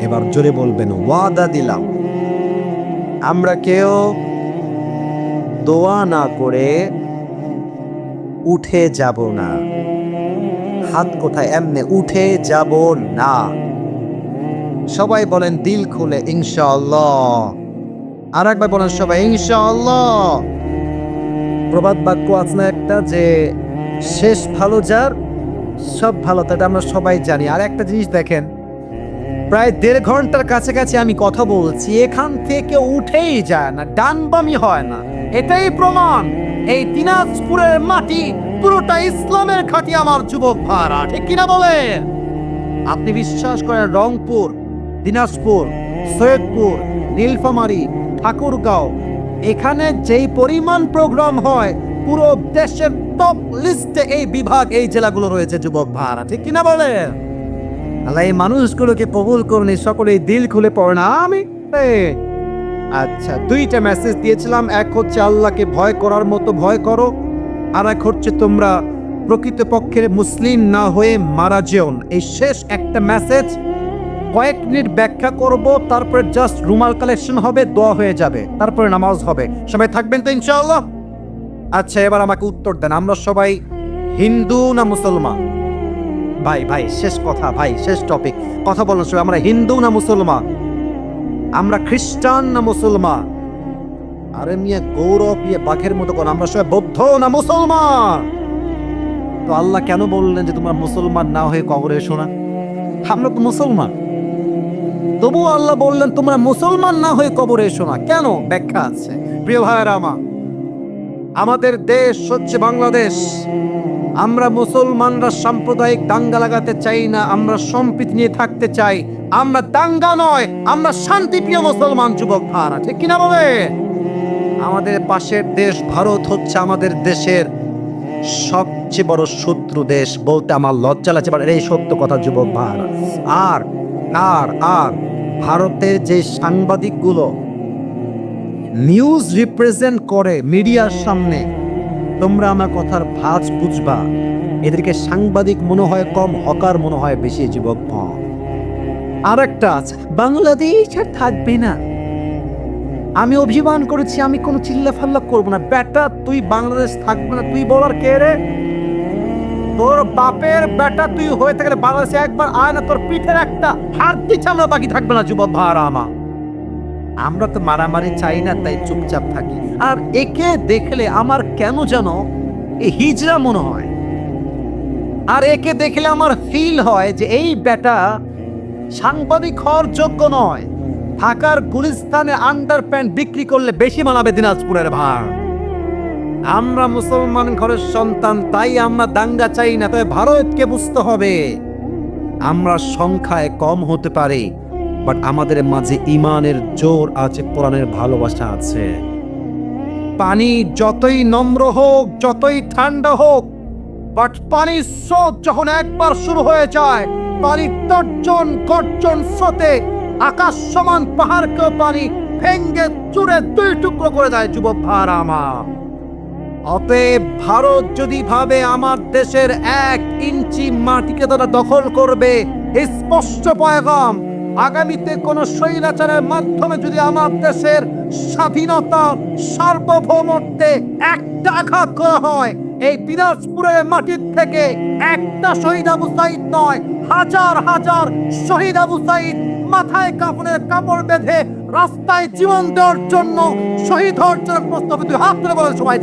এবার জোরে বলবেন, ওয়াদা দিলাম আমরা কেউ দোয়া না করে উঠে যাব না। হাত কোথায়? এমনে উঠে যাব না। সবাই বলেন দিল খুলে ইনশাআল্লাহ। আর একবার বলেন সবাই ইনশাআল্লাহ। প্রবাদ বাক্য আছে না একটা, যে শেষ ভালো যার সব ভালো, তা আমরা সবাই জানি। আর একটা জিনিস দেখেন, প্রায় 1.5 ঘন্টার কাছাকাছি আমি কথা বলছি, এখান থেকে উঠেই যায় না, ডান বামি হয় না। এটাই প্রমাণ এই দিনাজপুরের মাটি পুরোটা ইসলামের খাঁটি আমার যুবক ভাড়া। ঠিক কিনা বলে? আপনি বিশ্বাস করেন, রংপুর, দিনাজপুর, সৈয়দপুর, নীলফামারী, ঠাকুরগাঁও, এখানে যেই পরিমাণ প্রোগ্রাম হয়, পুরো দেশের টপ লিস্টে এই বিভাগ, এই জেলাগুলো রয়েছে যুবক ভাড়া। ঠিক কিনা বলে? আল্লাহ এই মানুষগুলোকে কবুল করুন, সকলেই দিল খুলে পড়েন আমি। আচ্ছা, 2টা মেসেজ দিয়েছিলাম, এক হচ্ছে আল্লাহকে ভয় করার মতো ভয় করো, আর এক হচ্ছে তোমরা প্রকৃতপক্ষের মুসলিম না হয়ে মারা যেও। এই শেষ একটা মেসেজ কয়েক মিনিট ব্যাখ্যা করব, তারপরে জাস্ট রুমাল কালেকশন হবে, দোয়া হয়ে যাবে, তারপরে নামাজ হবে। সবাই থাকবেন তো ইনশাআল্লাহ? আচ্ছা, এবার আমাকে উত্তর দেন, আমরা সবাই হিন্দু না মুসলমান? ভাই ভাই শেষ কথা, ভাই শেষ টপিক, কথা বলেন সবাই। আমরা হিন্দু না মুসলমান? আমরা খ্রিস্টান না মুসলমান? আরে মিয়া গৌরব ইয়ে বাঘের মতো কোন, আমরা সবাই বৌদ্ধ না মুসলমান? তো আল্লাহ কেন বললেন যে তোমরা মুসলমান না হয়ে কবরে এসো না? আমরা তো মুসলমান, তবুও আল্লাহ বললেন তোমরা মুসলমান না হয়ে কবরে এসো না কেন? ব্যাখ্যা আছে। প্রিয় ভাইয়েরা আমার, আমাদের দেশ হচ্ছে বাংলাদেশ। আমরা মুসলমানরা সাম্প্রদায়িক দাঙ্গা লাগাতে চাই না, আমরা সম্প্রীতি নিয়ে থাকতে চাই। আমরা দাঙ্গা নয়, আমরা শান্তিপ্রিয় মুসলমান যুবক ভাড়া। ঠিক কিনা বলে? আমাদের পাশের দেশ ভারত হচ্ছে আমাদের দেশের সবচেয়ে বড় শত্রু দেশ, বলতে আমার লজ্জা লাগছে, এই সত্য কথা যুবক ভাড়া। আর আর আর ভারতের যে সাংবাদিকগুলো নিউজ রিপ্রেজেন্ট করে মিডিয়ার সামনে, তোমরা আমার কথার ভাঁজ বুঝবা, এদেরকে সাংবাদিক মনে হয় কম, হকার মনে হয় বেশি যুবক। আর একটা আছে, বাংলাদেশ আর থাকবে না। আমি অভিমান করেছি, আমি কোনো চিল্লা ফাল্লা করবো না। বেটা তুই বাংলাদেশ থাকবে না, তুই বলার কে রে? তোর বাপের বেটা তুই হয়ে থাকলে বাংলাদেশে একবার আয় না, তোর পিঠের একটা হাড়টি চামড়া বাকি থাকবে না যুবক ভাইরা আমার। আমরা তো মারামারি চাই না, তাই চুপচাপ থাকি। আর একে দেখলে আমার কেন যেন এই হিজড়া মনে হয়, আর একে দেখলে আমার ফিল হয় যে এই বেটা সাংবাদিক হওয়ার যোগ্য নয়। ঢাকার গুলিস্তানে আন্ডার প্যান্ট বিক্রি করলে বেশি মানাবে দিনাজপুরের ভাড়। আমরা মুসলমান ঘরের সন্তান, তাই আমরা দাঙ্গা চাই না। তবে ভারতকে বুঝতে হবে আমরা সংখ্যায় কম হতে পারি, বাট আমাদের মাঝে ইমানের জোর আছে, কোরআনের ভালোবাসা আছে। পানি যতই নম্র হোক, যতই ঠান্ডা হোক, বাট পানির স্রোত যখন একবার শুরু হয়ে যায়, পানি তর্জন গর্জন স্রোতে আকাশ সমান পাহাড়কেও পানি ভেঙ্গে চুরে দুই টুকরো করে দেয় যুবক ভাইরা আমার। অতএব ভারত যদি ভাবে আমার দেশের 1 ইঞ্চি মাটিকে তারা দখল করবে, স্পষ্ট পয়গাম, আগামীতে কোন স্বৈরাচারের মাধ্যমে যদি আমার দেশের স্বাধীনতা সার্বভৌমত্বে একটা আঘাত করা হয়, এই দিনাজপুরের মাটির থেকে একটা শহীদ আবু সাঈদ নয়, হাজার হাজার শহীদ আবু সাঈদ মাথায় কাফনের কাপড় বেঁধে রাস্তায় জীবন দেওয়ার জন্য, শহীদ হওয়ার জন্য প্রস্তুত। হাত তুলে বলেন সবাই।